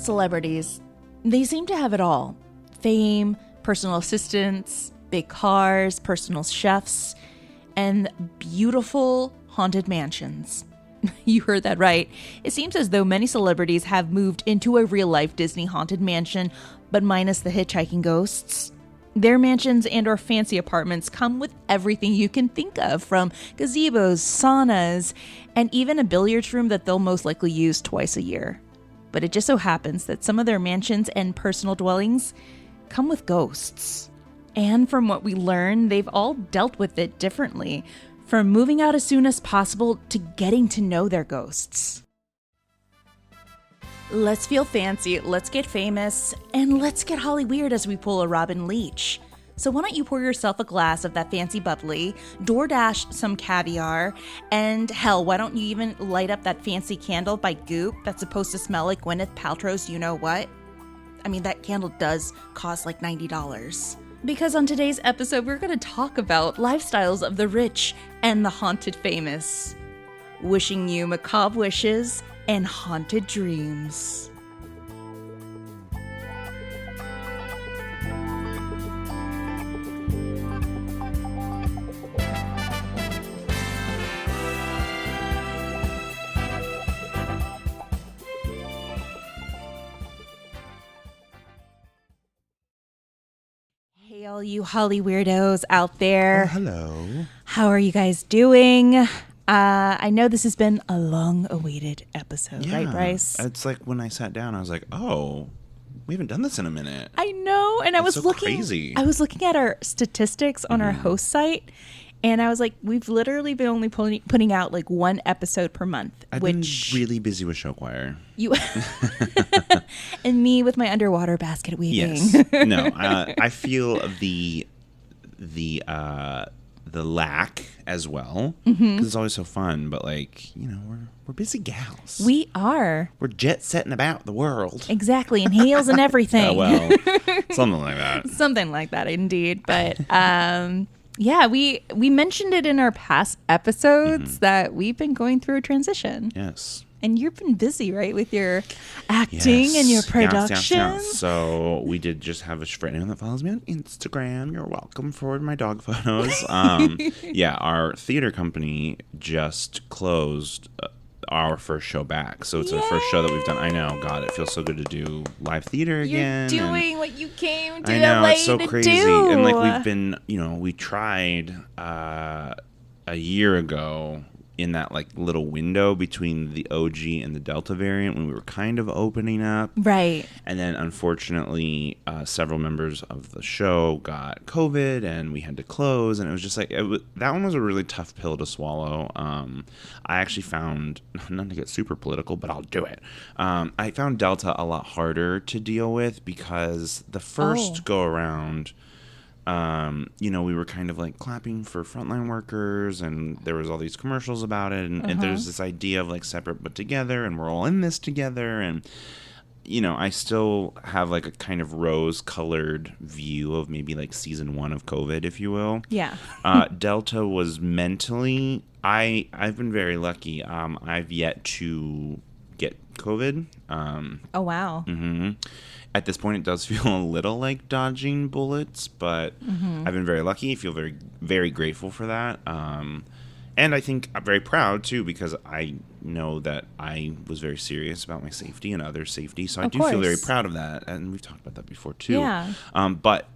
Celebrities, they seem to have it all. Fame, personal assistants, big cars, personal chefs, and beautiful haunted mansions. You heard that right. It seems as though many celebrities have moved into a real-life Disney haunted mansion, but minus the hitchhiking ghosts. Their mansions and or fancy apartments come with everything you can think of, from gazebos, saunas, and even a billiards room that they'll most likely use twice a year. But it just so happens that some of their mansions and personal dwellings come with ghosts. And from what we learn, they've all dealt with it differently, from moving out as soon as possible to getting to know their ghosts. Let's feel fancy, let's get famous, and let's get Holly weird as we pull a Robin Leach. So why don't you pour yourself a glass of that fancy bubbly, DoorDash some caviar, and hell, why don't you even light up that fancy candle by Goop that's supposed to smell like Gwyneth Paltrow's you-know-what? I mean, that candle does cost like $90. Because on today's episode, we're going to talk about lifestyles of the rich and the haunted famous. Wishing you macabre wishes and haunted dreams. Hey, all you Holly weirdos out there. Oh, hello. How are you guys doing? I know this has been a long-awaited episode, right, Bryce? It's like when I sat down, I was like, oh, we haven't done this in a minute. I know, and I was looking. Crazy. I was looking at our statistics on our host site, and I was like, we've literally been only putting out like one episode per month. I've been really busy with show choir. You and me with my underwater basket weaving. Yes. No, I feel the lack as well, because it's always so fun, but like, you know, we're busy gals. We are. We're jet setting about the world. Exactly, and heels and everything. Oh, well, something like that. Something like that, indeed. But yeah, we mentioned it in our past episodes that we've been going through a transition. Yes. And you've been busy, right, with your acting and your production. Yes. So we did just have for anyone that follows me on Instagram, you're welcome for my dog photos. Yeah, our theater company just closed our first show back. So it's the first show that we've done. I know, God, it feels so good to do live theater again. You're doing what you came to I know, LA it's so to crazy. do. And like we've been, you know, we tried a year ago in that like little window between the OG and the Delta variant when we were kind of opening up. Right. And then unfortunately, several members of the show got COVID and we had to close. And it was just like, that one was a really tough pill to swallow. I actually found, not to get super political, but I'll do it. I found Delta a lot harder to deal with because the first go around, you know, we were kind of like clapping for frontline workers and there was all these commercials about it. And there's this idea of like separate but together and we're all in this together. And, you know, I still have like a kind of rose colored view of maybe like season 1 of COVID, if you will. Yeah. Delta was mentally, I've been very lucky. I've yet to get COVID. Oh, wow. At this point, it does feel a little like dodging bullets, but I've been very lucky. I feel very, very grateful for that. And I think I'm very proud, too, because I know that I was very serious about my safety and others' safety. So I do feel very proud of that. And we've talked about that before, too. Yeah. But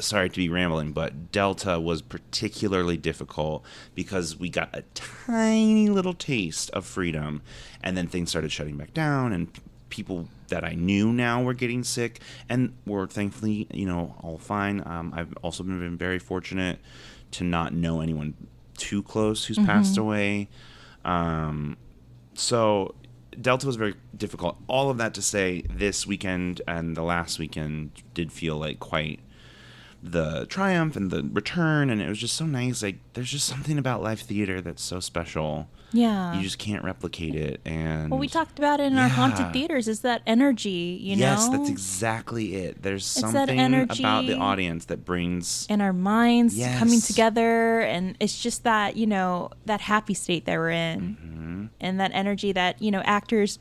sorry to be rambling, but Delta was particularly difficult because we got a tiny little taste of freedom. And then things started shutting back down and people that I knew now were getting sick, and we're thankfully, you know, all fine. I've also been very fortunate to not know anyone too close who's passed away. So Delta was very difficult. All of that to say, this weekend and the last weekend did feel like quite the triumph and the return, and it was just so nice. Like, there's just something about live theater that's so special. Yeah. You just can't replicate it. And well, we talked about it in our haunted theaters, is that energy, you know? Yes, that's exactly it. There's something about the audience that brings... and our minds coming together, and it's just that, you know, that happy state that we're in. And that energy that, you know, actors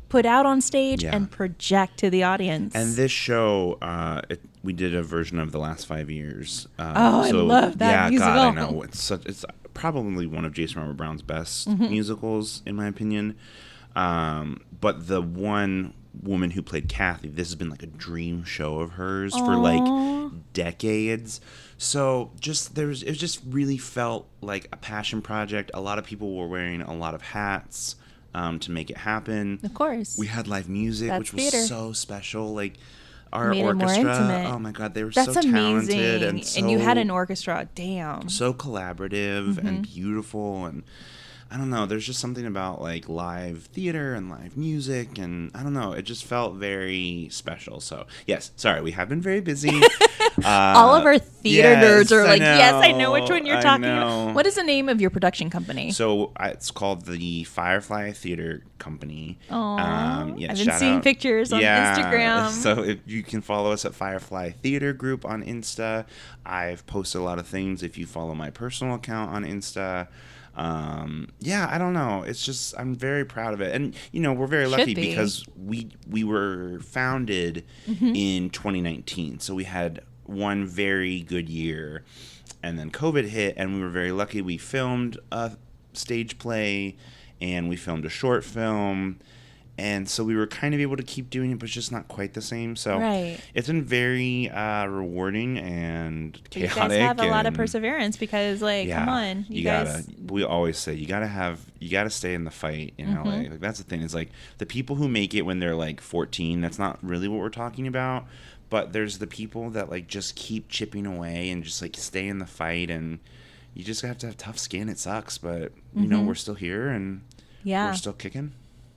put out on stage Yeah. and project to the audience. And this show, we did a version of The Last 5 Years. I love that musical. God, I know. It's probably one of Jason Robert Brown's best musicals, in my opinion. But the one woman who played Kathy, this has been like a dream show of hers for like decades. So it just really felt like a passion project. A lot of people were wearing a lot of hats to make it happen. Of course. We had live music, That's which was theater. so special. Like our Made it more orchestra. intimate. Oh my God, they were That's so talented amazing. and so, and you had an orchestra. Damn. so collaborative and beautiful, and I don't know, there's just something about like live theater and live music, and I don't know, it just felt very special. So yes, sorry, we have been very busy. All of our theater nerds are like, I yes, I know which one you're talking know. about. What is the name of your production company? So it's called the Firefly Theater Company. I've been shout seeing out. pictures on Instagram. So if you can follow us at Firefly Theater Group on Insta. I've posted a lot of things if you follow my personal account on Insta. I don't know. It's just, I'm very proud of it. And, we're very lucky because we were founded in 2019. So we had one very good year, and then COVID hit, and we were very lucky. We filmed a stage play, and we filmed a short film, and so we were kind of able to keep doing it, but just not quite the same. So it's been very rewarding and chaotic. You guys have a lot of perseverance because, come on, you guys. We always say you gotta stay in the fight in LA. Like, that's the thing. Is like the people who make it when they're like 14. That's not really what we're talking about. But there's the people that like just keep chipping away and just like stay in the fight, and you just have to have tough skin. It sucks, but we're still here, and we're still kicking.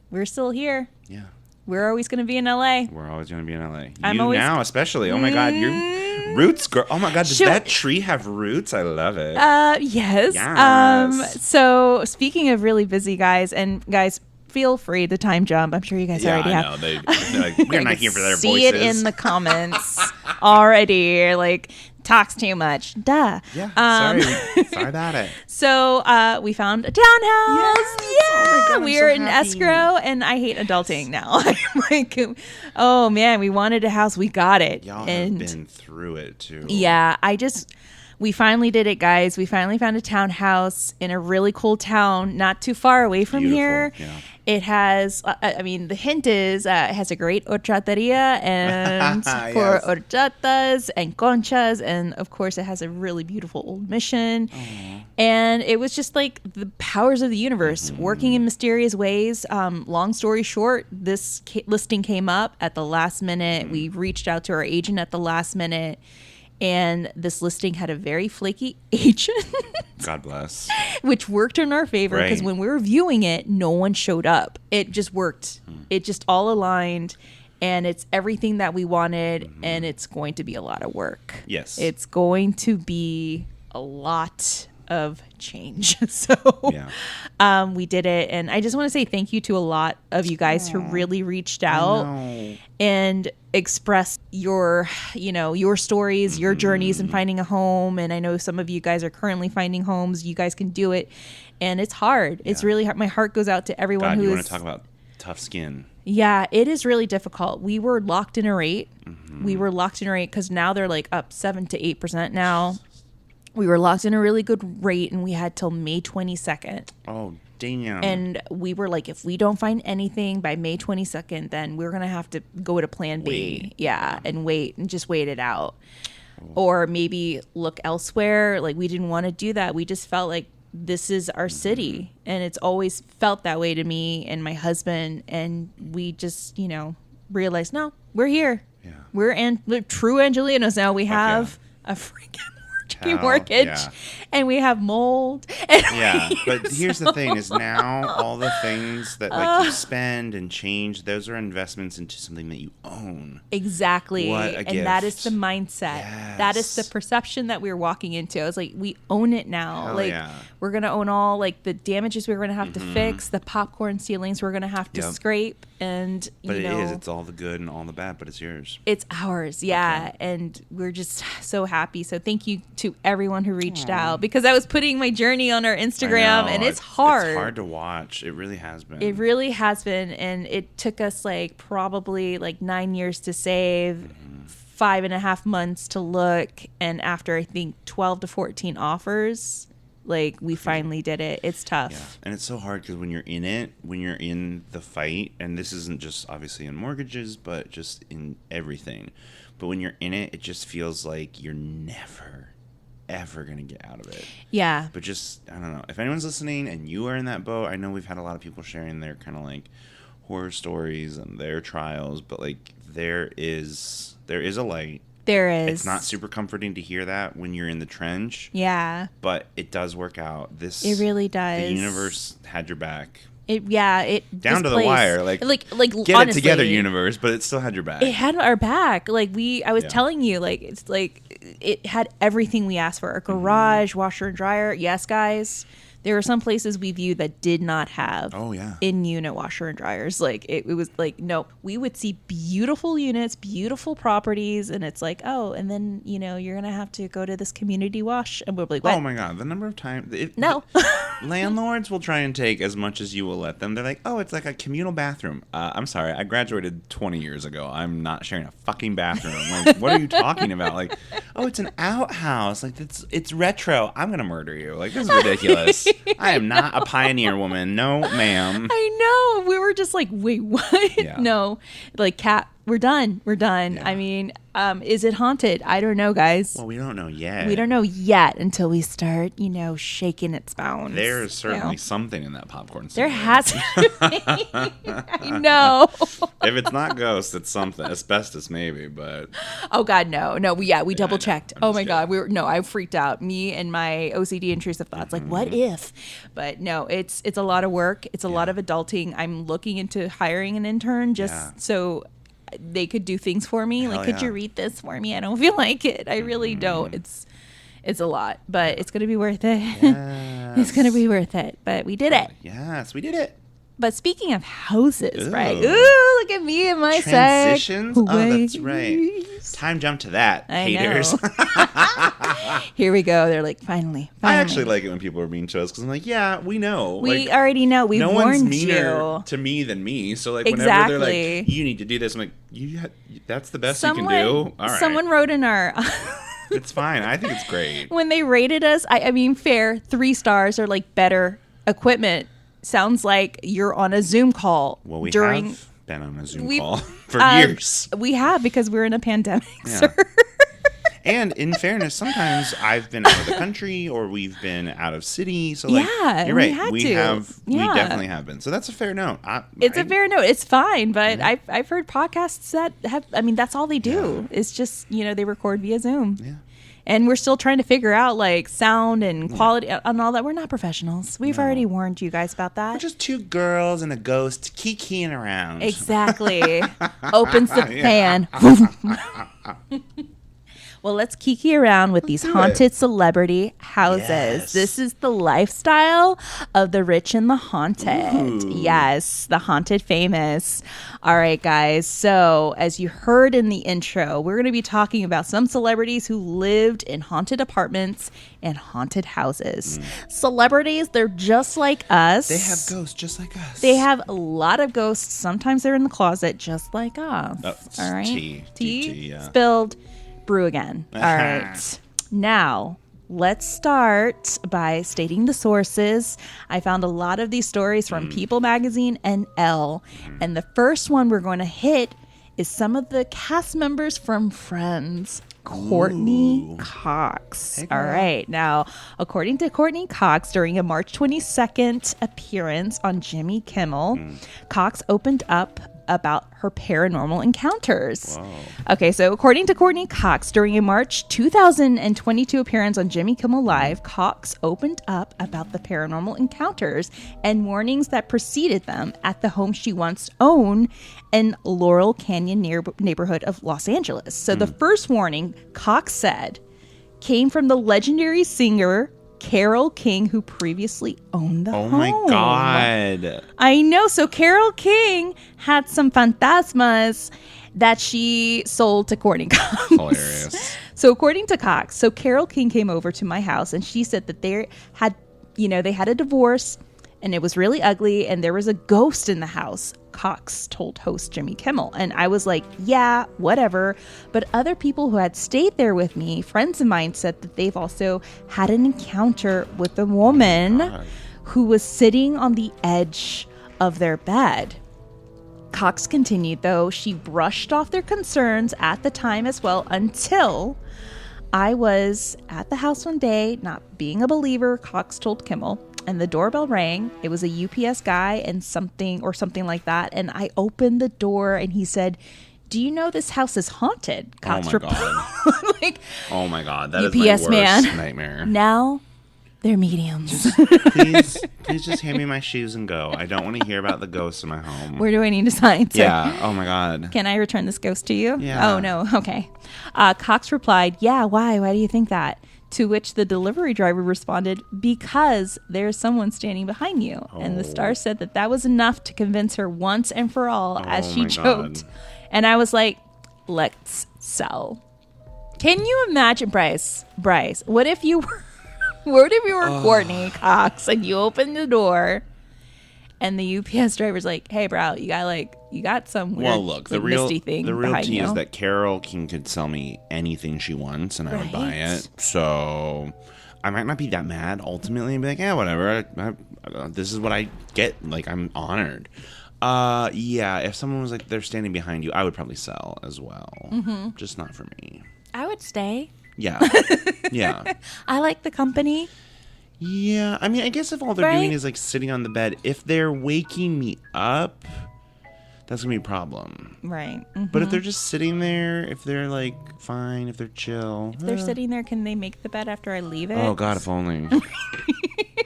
We're still here. Yeah. We're always going to be in LA. We're always going to be in LA. I'm always now, especially. Oh my God, your roots, girl. Oh my God, does that tree have roots? I love it. Yes. Yes. So speaking of really busy guys, and guys, feel free to time jump. I'm sure you guys already have. I know. They're like, we're not here for their voices. See it in the comments already. Like, talks too much. Duh. Yeah. Sorry about it. So we found a townhouse. Yes. Oh my God, we are so in happy. escrow, and I hate adulting now. I'm like, oh man, we wanted a house. We got it. Y'all have been through it too. Yeah. We finally did it, guys. We finally found a townhouse in a really cool town, not too far away from here. Yeah. It has, the hint is it has a great horchateria and for horchatas and conchas. And of course, it has a really beautiful old mission. Aww. And it was just like the powers of the universe working in mysterious ways. Long story short, this listing came up at the last minute. We reached out to our agent at the last minute. And this listing had a very flaky agent. God bless. Which worked in our favor because when we were viewing it, no one showed up. It just worked. It just all aligned. And it's everything that we wanted. And it's going to be a lot of work. Yes. It's going to be a lot of change. So we did it. And I just want to say thank you to a lot of you guys who really reached out and expressed your stories, your journeys in finding a home. And I know some of you guys are currently finding homes. You guys can do it. And it's hard. Yeah. It's really hard. My heart goes out to everyone who is... You want to talk about tough skin. Yeah, it is really difficult. We were locked in a rate. We were locked in a rate because now they're like up 7 to 8% now. We were locked in a really good rate, and we had till May 22nd. Oh, damn. And we were like, if we don't find anything by May 22nd, then we're going to have to go to plan B. Yeah, and wait and just wait it out. Or maybe look elsewhere. Like, we didn't want to do that. We just felt like this is our city. And it's always felt that way to me and my husband. And we just, realized, no, we're here. Yeah. We're true Angelinos now. We have a freaking mortgage and we have mold. But here's the thing is now all the things that you spend and change, those are investments into something that you own. Exactly. What a gift. That is the mindset. Yes. That is the perception that we were walking into. I was like, we own it now. We're going to own all the damages we're going to have to fix, the popcorn ceilings we're going to have to scrape. And, But you it know, is. It's all the good and all the bad, but it's yours. it's ours. Yeah. Okay. And we're just so happy. So thank you to everyone who reached out, because I was putting my journey on our Instagram, I know, and it's hard. It's hard to watch. It really has been. It really has been. And it took us like probably like 9 years to save, 5.5 months to look. And after I think 12 to 14 offers, like we finally did it. It's tough. Yeah. And it's so hard because when you're in it, when you're in the fight, and this isn't just obviously in mortgages, but just in everything. But when you're in it, it just feels like you're never, ever going to get out of it. Yeah. But just, I don't know. If anyone's listening and you are in that boat, I know we've had a lot of people sharing their kind of like horror stories and their trials, but like there is a light. There is. It's not super comforting to hear that when you're in the trench. Yeah. But it does work out. It really does. The universe had your back. It Down to the wire. Like get honestly, it together, universe, but it still had your back. It had our back. Like I was telling you, like it's like it had everything we asked for. A garage, washer and dryer. Yes, guys. There are some places we viewed that did not have in-unit washer and dryers. Like, it was like, no, we would see beautiful units, beautiful properties, and it's like, oh, and then, you know, you're going to have to go to this community wash. And we're like, what? Oh, my God. The number of times... No. Landlords will try and take as much as you will let them. They're like, oh, it's like a communal bathroom. I'm sorry. I graduated 20 years ago. I'm not sharing a fucking bathroom. Like, what are you talking about? Like, oh, it's an outhouse. Like, it's retro. I'm going to murder you. Like, this is ridiculous. I am not a pioneer woman. No, ma'am. I know. We were just like, wait, what? Yeah. No. Like, Kat, we're done. We're done. Yeah. I mean, is it haunted? I don't know, guys. Well, we don't know yet. We don't know yet until we start, you know, shaking its bones. There is certainly something in that popcorn. There has to be. I know. If it's not ghosts, it's something. Asbestos, maybe, but... Oh, God, no. No, we double checked. I'm Oh, just my kidding. God. I freaked out. Me and my OCD intrusive thoughts. Like, what if? But no, it's a lot of work. It's a lot of adulting. I'm looking into hiring an intern just so they could do things for me. Hell like, could you read this for me? I don't feel like it. I really don't. It's a lot, but it's going to be worth it. Yes. It's going to be worth it. But we did it. Yes, we did it. But speaking of houses, Ooh. right? Ooh, look at me and my Transitions? segue. Oh, that's right. Time jump to that, haters. Here we go. They're like, finally. I actually like it when people are mean to us because I'm like, yeah, we know. We like, already know. We no warned one's meaner you. to me than me. So like whenever they're like, you need to do this, I'm like, that's the best you can do. All right. Someone wrote in our... It's fine. I think it's great. When they rated us, I mean, fair, 3 stars are like better equipment. Sounds like you're on a Zoom call. Well, we have been on a Zoom call for years. We have, because we're in a pandemic, sir. And in fairness, sometimes I've been out of the country or we've been out of city. So like, you're right. We definitely have been. So that's a fair note. It's a fair note. It's fine. But I've heard podcasts that have, I mean, that's all they do. Yeah. It's just, you know, they record via Zoom. Yeah. And we're still trying to figure out like sound and quality and all that. We're not professionals. We've already warned you guys about that. We're just 2 girls and a ghost kikiing around. Exactly. Opens the fan. Well, let's kiki around with these haunted celebrity houses. Yes. This is the lifestyle of the rich and the haunted. Ooh. Yes, the haunted famous. All right, guys. So as you heard in the intro, we're going to be talking about some celebrities who lived in haunted apartments and haunted houses. Celebrities, they're just like us. They have ghosts just like us. They have a lot of ghosts. Sometimes they're in the closet just like us. Oh, all right. Tea spilled. Brew again. All right. Now, let's start by stating the sources. I found a lot of these stories from People Magazine and Elle. And the first one we're going to hit is some of the cast members from Friends. Courtney Cox. Hey, all right. Now, according to Courtney Cox, during a March 22nd appearance on Jimmy Kimmel, Cox opened up about her paranormal encounters. Whoa. Okay, so according to Courtney Cox, during a March 2022 appearance on Jimmy Kimmel Live, Cox opened up about the paranormal encounters and warnings that preceded them at the home she once owned in Laurel Canyon neighborhood of Los Angeles. So the first warning, Cox said, came from the legendary singer Carol King, who previously owned the home. Oh my God. I know. So Carol King had some fantasmas that she sold to Courtney Cox. Hilarious. So according to Cox, so Carol King came over to my house and she said that they had a divorce and it was really ugly and there was a ghost in the house. Cox told host Jimmy Kimmel. And I was like, yeah, whatever. But other people who had stayed there with me, friends of mine, said that they've also had an encounter with a woman who was sitting on the edge of their bed. Cox continued, though, she brushed off their concerns at the time as well until I was at the house one day, not being a believer, Cox told Kimmel, and the doorbell rang. It was a UPS guy and something like that. And I opened the door and he said, "Do you know this house is haunted?" Cox oh my God. Like, oh my God. That UPS is my worst man. nightmare. Now they're mediums. Please just hand me my shoes and go. I don't want to hear about the ghosts in my home. Where do I need to sign? Yeah. Oh my God. Can I return this ghost to you? Yeah. Oh, no. Okay. Cox replied, "Yeah, why? Why do you think that?" To which the delivery driver responded, "Because there's someone standing behind you." Oh. And the star said that was enough to convince her once and for all, as she joked. God. And I was like, let's sell. Can you imagine, Bryce, what if you were Courtney Cox and you opened the door and the UPS driver's like, "Hey, bro, you got some weird, misty thing the real behind tea you." is that Carol King could sell me anything she wants and I would buy it. So I might not be that mad ultimately and be like, yeah, whatever. This is what I get. Like, I'm honored. Yeah, if someone was like, they're standing behind you, I would probably sell as well. Mm-hmm. Just not for me. I would stay. Yeah. Yeah. I like the company. Yeah. I mean, I guess if all they're doing is like sitting on the bed, if they're waking me up, that's going to be a problem. Right. Mm-hmm. But if they're just sitting there, if they're like fine, if they're chill. If they're sitting there, can they make the bed after I leave it? Oh, God, if only.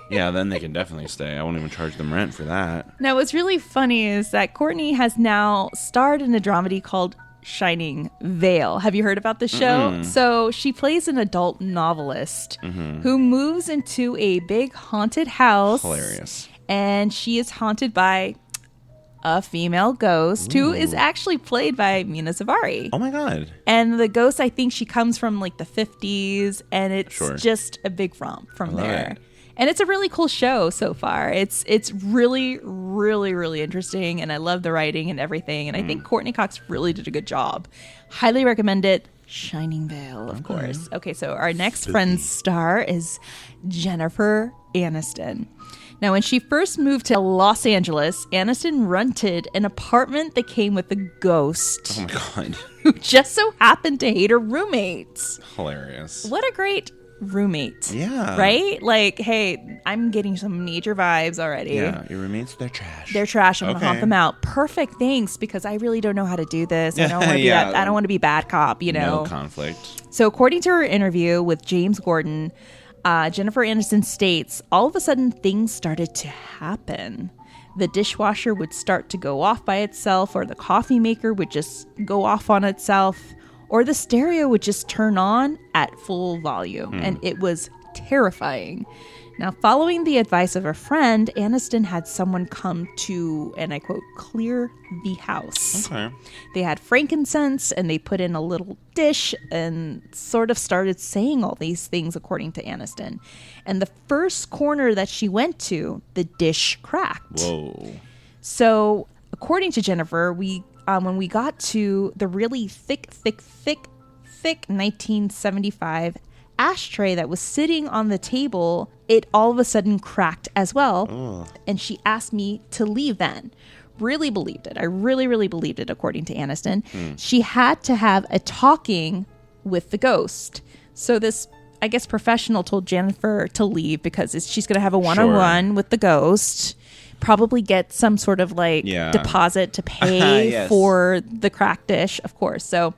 Yeah, then they can definitely stay. I won't even charge them rent for that. Now, what's really funny is that Courtney has now starred in a dramedy called Shining Vale. Have you heard about this show? Mm-hmm. So she plays an adult novelist who moves into a big haunted house. Hilarious. And she is haunted by a female ghost who is actually played by Mina Zavari. Oh my God. And the ghost, I think she comes from like the 50s and it's just a big romp from there. And it's a really cool show so far. It's really, really, really interesting. And I love the writing and everything. And I think Courtney Cox really did a good job. Highly recommend it. Shining Vale, of course. Okay, so our next friend star is Jennifer Aniston. Now, when she first moved to Los Angeles, Aniston rented an apartment that came with a ghost. Oh my God. Who just so happened to hate her roommates. Hilarious. What a great roommate. Yeah. Right? Like, hey, I'm getting some major vibes already. Yeah, your roommates, they're trash. They're trash. I'm gonna haunt them out. Perfect, thanks, because I really don't know how to do this. I don't want to be I don't want to be bad cop, No conflict. So according to her interview with James Gordon, Jennifer Aniston states, all of a sudden things started to happen. The dishwasher would start to go off by itself, or the coffee maker would just go off on itself, or the stereo would just turn on at full volume. And it was terrifying. Now, following the advice of a friend, Aniston had someone come to, and I quote, clear the house. Okay. They had frankincense and they put in a little dish and sort of started saying all these things, according to Aniston. And the first corner that she went to, the dish cracked. Whoa. So, according to Jennifer, when we got to the really thick 1975 ashtray that was sitting on the table, it all of a sudden cracked as well. And she asked me to leave then. Really believed it. I really, really believed it, according to Aniston. She had to have a talking with the ghost. So this, I guess, professional told Jennifer to leave because she's going to have a one-on-one with the ghost. Probably get some sort of deposit to pay for the cracked dish, of course. So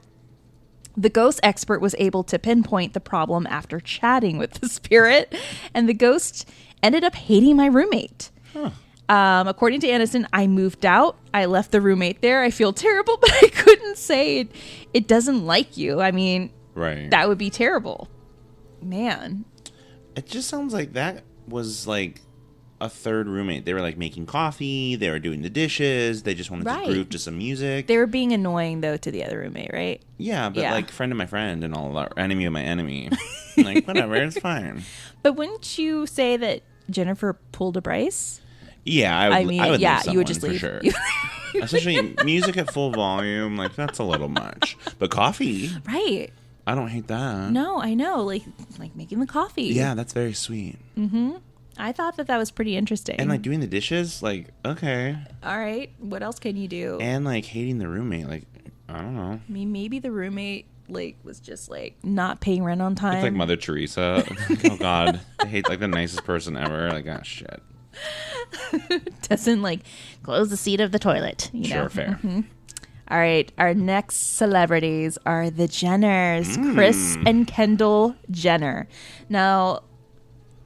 the ghost expert was able to pinpoint the problem after chatting with the spirit, and the ghost ended up hating my roommate. According to Aniston, I moved out. I left the roommate there. I feel terrible, but I couldn't say it doesn't like you. I mean, that would be terrible. Man. It just sounds like that was like a third roommate. They were like making coffee. They were doing the dishes. They just wanted to groove to some music. They were being annoying though to the other roommate, right? Yeah, but like friend of my friend and all of that, enemy of my enemy. Like whatever, it's fine. But wouldn't you say that Jennifer pulled a Bryce? Yeah, I would leave you would just leave. For sure. Especially music at full volume, like that's a little much. But coffee, right? I don't hate that. No, I know, like making the coffee. Yeah, that's very sweet. Mm-hmm. I thought that was pretty interesting. And like doing the dishes, like okay. All right, what else can you do? And like hating the roommate, like I don't know. I mean, maybe the roommate like was just like not paying rent on time. It's like Mother Teresa. Like, oh God, I hate like the nicest person ever. Like oh shit. Doesn't like close the seat of the toilet. You know? Sure, fair. Mm-hmm. All right, our next celebrities are the Jenners, Kris and Kendall Jenner. Now,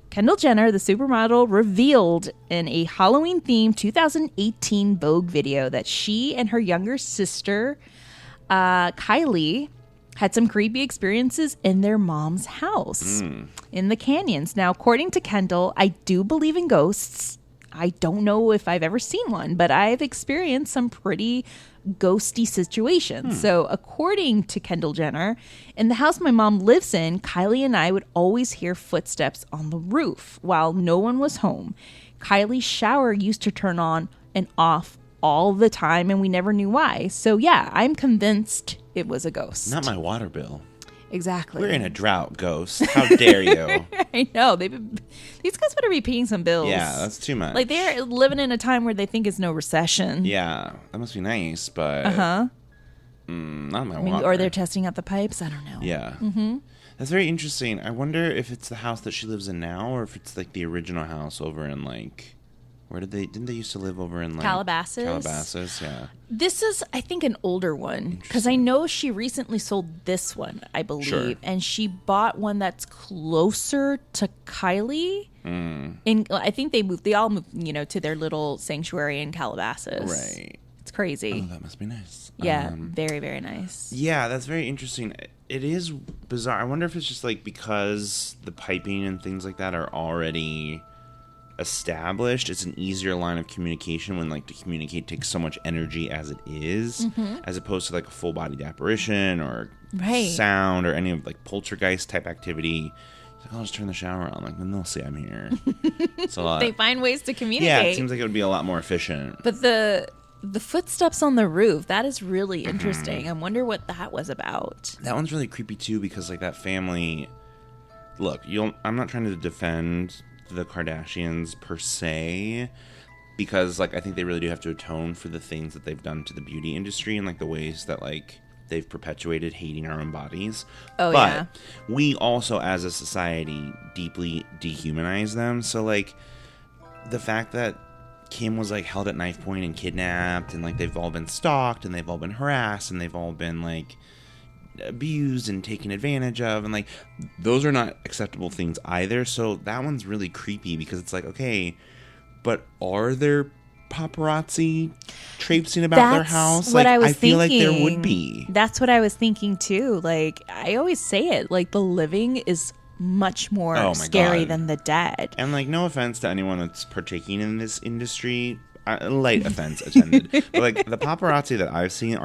Kendall Jenner, the supermodel, revealed in a Halloween-themed 2018 Vogue video that she and her younger sister, Kylie, had some creepy experiences in their mom's house in the canyons. Now, according to Kendall, I do believe in ghosts. I don't know if I've ever seen one, but I've experienced some pretty ghosty situations. So according to Kendall Jenner, in the house my mom lives in, Kylie and I would always hear footsteps on the roof while no one was home. Kylie's shower used to turn on and off all the time, and we never knew why. So yeah, I'm convinced it was a ghost. Not my water bill. Exactly. We're in a drought, ghost. How dare you? I know. These guys better be paying some bills. Yeah, that's too much. Like, they're living in a time where they think it's no recession. Yeah, that must be nice, but... not my water. Or they're testing out the pipes. I don't know. Yeah. Mm-hmm. That's very interesting. I wonder if it's the house that she lives in now, or if it's, like, the original house over in, like... Didn't they used to live over in, like... Calabasas? Calabasas, yeah. This is, I think, an older one. Because I know she recently sold this one, I believe. Sure. And she bought one that's closer to Kylie. I think they all moved, to their little sanctuary in Calabasas. Right. It's crazy. Oh, that must be nice. Yeah, very, very nice. Yeah, that's very interesting. It is bizarre. I wonder if it's just, like, because the piping and things like that are already... established, it's an easier line of communication when like to communicate takes so much energy as it is, as opposed to like a full-bodied apparition or sound or any of like poltergeist type activity. It's like, I'll just turn the shower on, like then they'll see I'm here. It's a lot. They find ways to communicate. Yeah, it seems like it would be a lot more efficient. But the footsteps on the roof, that is really interesting. I wonder what that was about. That one's really creepy too, because like that family, look, I'm not trying to defend the Kardashians per se, because like I think they really do have to atone for the things that they've done to the beauty industry and like the ways that like they've perpetuated hating our own bodies. But we also as a society deeply dehumanize them. So like the fact that Kim was like held at knife point and kidnapped, and like they've all been stalked and they've all been harassed and they've all been like abused and taken advantage of, and like those are not acceptable things either. So that one's really creepy because it's like, okay, but are there paparazzi traipsing about their house? What like, I was feel thinking. like there would be. That's what I was thinking too. Like I always say it, like the living is much more scary than the dead. And like no offense to anyone that's partaking in this industry, light offense attended, but like the paparazzi that I've seen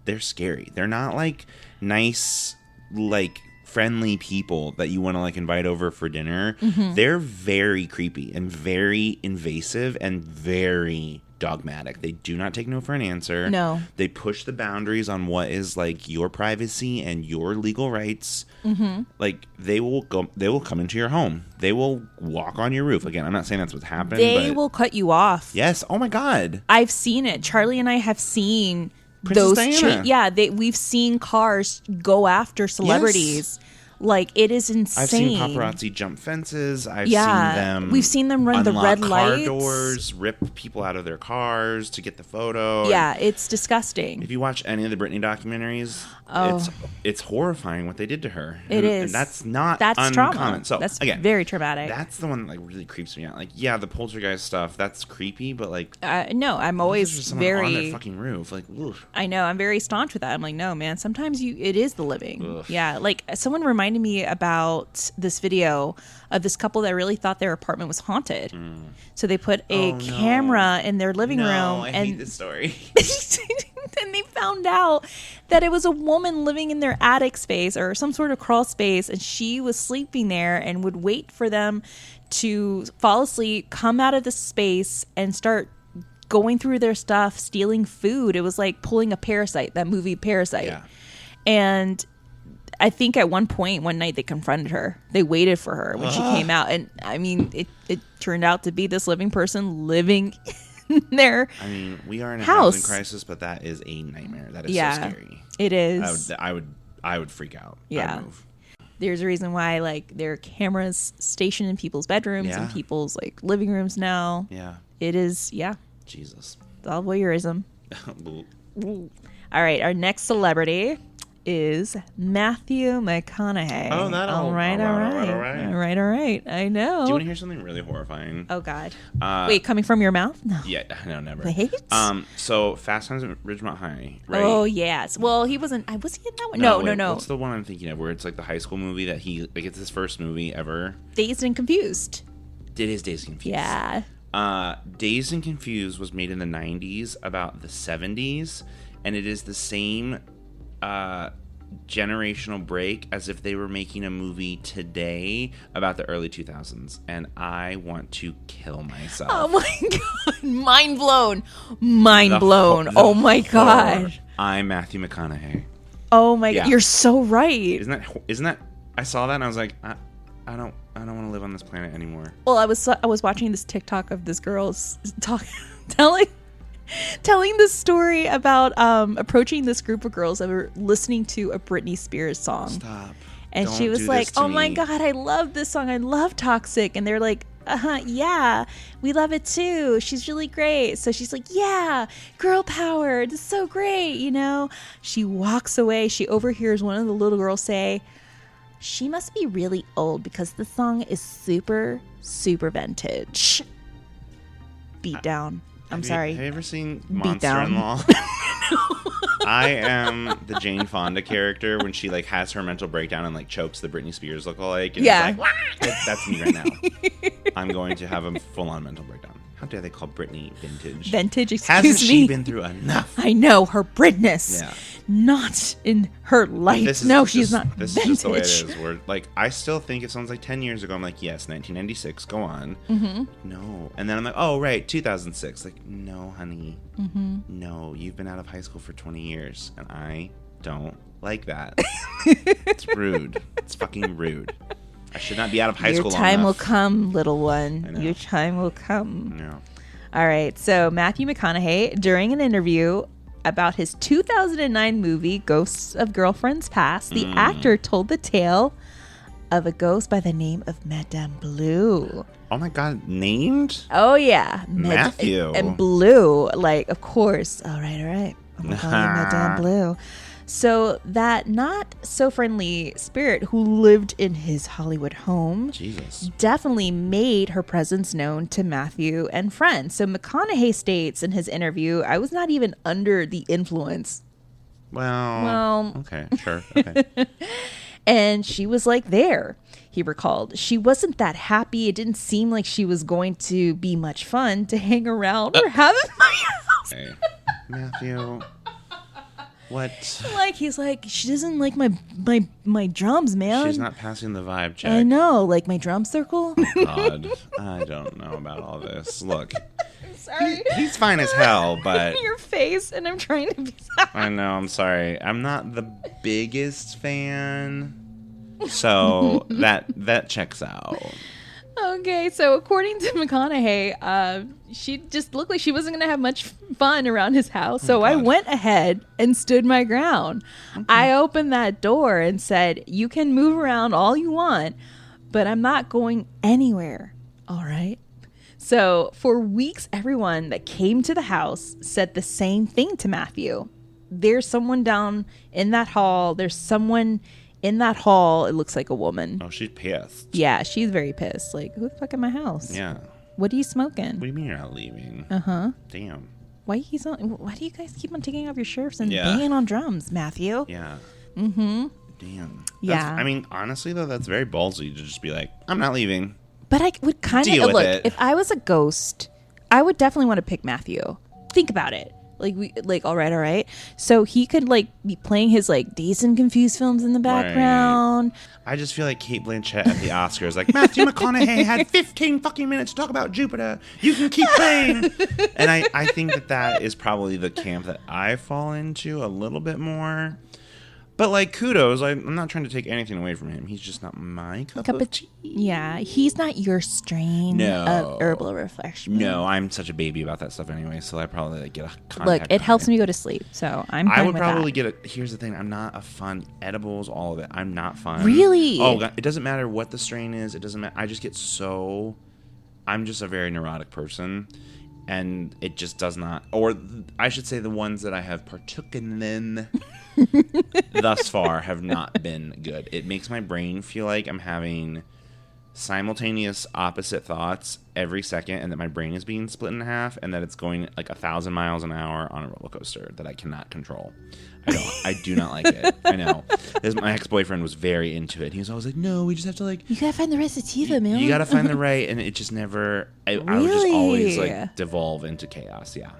they're scary. They're not like nice, like friendly people that you want to like invite over for dinner. They're very creepy and very invasive and very dogmatic. They do not take no for an answer. No. They push the boundaries on what is like your privacy and your legal rights. Like they will come into your home. They will walk on your roof. Again, I'm not saying that's what's happened. They will cut you off. Yes. Oh my God. I've seen it. Charlie and I have seen Princess Diana. We've seen cars go after celebrities. Yes. Like, it is insane. I've seen paparazzi jump fences. We've seen them run the red lights. Car doors, rip people out of their cars to get the photo. Yeah, it's disgusting. If you watch any of the Britney documentaries, it's horrifying what they did to her. It is. And that's uncommon. Trauma. So that's again, very traumatic. That's the one that like really creeps me out. Like, yeah, the poltergeist stuff, that's creepy, but like no, I'm always just on their fucking roof. Like, oof. I know, I'm very staunch with that. I'm like, no, man, sometimes it is the living. Ugh. Yeah, like someone reminded reminded me about this video of this couple that really thought their apartment was haunted. So they put a camera in their living room. I and hate this story. and they found out that it was a woman living in their attic space or some sort of crawl space, and she was sleeping there and would wait for them to fall asleep, come out of the space, and start going through their stuff, stealing food. It was like pulling a Parasite, that movie Parasite. Yeah. And I think at one night they confronted her. They waited for her when she came out. And I mean, it turned out to be this living person living in their I mean, we are in a house. housing crisis, but that is a nightmare. That is Yeah, so scary. it is. I would freak out. Yeah. I'd move. There's a reason why like there are cameras stationed in people's bedrooms and people's like living rooms now. Yeah. It is, yeah. Jesus. It's all voyeurism. All right, our next celebrity is Matthew McConaughey. Oh, that all right. I know. Do you want to hear something really horrifying? Oh God. Wait, coming from your mouth? No. Yeah, no, never. Wait. So Fast Times at Ridgemont High, right? Oh yes. Well, he wasn't. Was he in that one? No. What's the one I'm thinking of? Where it's like the high school movie that it's his first movie ever. Dazed and Confused. It is Dazed and Confused. Yeah. Dazed and Confused was made in the 90s, about the 70s, and it is the same generational break as if they were making a movie today about the early 2000s, and I want to kill myself. Oh my God. Mind blown. Oh my God. I'm Matthew McConaughey. Oh my God. You're so right. Isn't that I saw that and I was like, I don't want to live on this planet anymore. Well, I was watching this TikTok of this girl telling this story about approaching this group of girls that were listening to a Britney Spears song. Stop. And Don't she was do like, this to "Oh my me." God, I love this song. I love Toxic." And they're like, yeah, we love it too. She's really great. So she's like, yeah, girl power. This is so great. You know, she walks away. She overhears one of the little girls say, "She must be really old because the song is super, super vintage." Beat down. I'm sorry. Have you ever seen Beat Monster down. in Law? I am the Jane Fonda character when she like has her mental breakdown and like chokes the Britney Spears lookalike. And Yeah. It's like, that's me right now. I'm going to have a full-on mental breakdown. How dare they call Britney vintage? Vintage, excuse Hasn't me. she been through enough? I know, her Britness. Yeah. Not in her life. She's not This vintage. is just the way it is. Where, like, I still think if someone's like 10 years ago, I'm like, yes, 1996, go on. Mm-hmm. No. And then I'm like, oh, right, 2006. Like, no, honey. Mm-hmm. No, you've been out of high school for 20 years, and I don't like that. It's rude. It's fucking rude. I should not be out of high school long Your time will enough. come, little one. I know. Your time will come. No. All right. So Matthew McConaughey, during an interview about his 2009 movie, Ghosts of Girlfriends Past, the actor told the tale of a ghost by the name of Madame Blue. Oh my God, named? Oh, yeah. Matthew. And Blue. Like, of course. All right. I'm going to call you Madame Blue. So that not so friendly spirit who lived in his Hollywood home Jesus. definitely made her presence known to Matthew and friends. So McConaughey states in his interview, "I was not even under the influence." Well, okay, sure. Okay. And she was like there, he recalled. She wasn't that happy. It didn't seem like she was going to be much fun to hang around or have in my house. Hey, Matthew. What? Like, he's like, she doesn't like my drums, man. She's not passing the vibe check. I know, like my drum circle. God, I don't know about all this. Look, Sorry. he's fine as hell, but Your face, and I'm trying to be. I know. I'm sorry. I'm not the biggest fan, so that checks out. Okay, so according to McConaughey, she just looked like she wasn't going to have much fun around his house. So I went ahead and stood my ground. Okay. I opened that door and said, "You can move around all you want, but I'm not going anywhere." All right. So for weeks, everyone that came to the house said the same thing to Matthew. There's someone down in that hall. There's someone in that hall. It looks like a woman. Oh, she's pissed. Yeah, she's very pissed. Like, who the fuck in my house? Yeah. What are you smoking? What do you mean you're not leaving? Uh-huh. Damn. Why do you guys keep on taking off your shirts and Yeah. banging on drums, Matthew? Yeah. Mm-hmm. Damn. Yeah. I mean, honestly, though, that's very ballsy to just be like, I'm not leaving. But I would kind Deal of with look, it. if I was a ghost, I would definitely want to pick Matthew. Think about it. All right. So he could be playing his Dazed and Confused films in the background. I just feel like Cate Blanchett at the Oscars, like, Matthew McConaughey had 15 fucking minutes to talk about Jupiter. You can keep playing. And I think that is probably the camp that I fall into a little bit more. But kudos. I'm not trying to take anything away from him. He's just not my cup of tea. Yeah, he's not your strain of herbal refreshment. No, I'm such a baby about that stuff anyway, so I probably get a contact. Look, it helps me go to sleep, so I'm fine I would with probably that. here's the thing, I'm not a fun edibles, all of it. I'm not fun. Really? Oh, God, it doesn't matter what the strain is. It doesn't matter. I just get I'm just a very neurotic person, and it just does not, or I should say the ones that I have partaken in thus far have not been good. It makes my brain feel like I'm having simultaneous opposite thoughts every second, and that my brain is being split in half, and that it's going 1,000 miles an hour on a roller coaster that I cannot control. I do not like it. I know. My ex-boyfriend was very into it. He was always like, no, we just have to You gotta find the right sativa, man. you gotta find the right, and it just never, I would just always devolve into chaos. Yeah.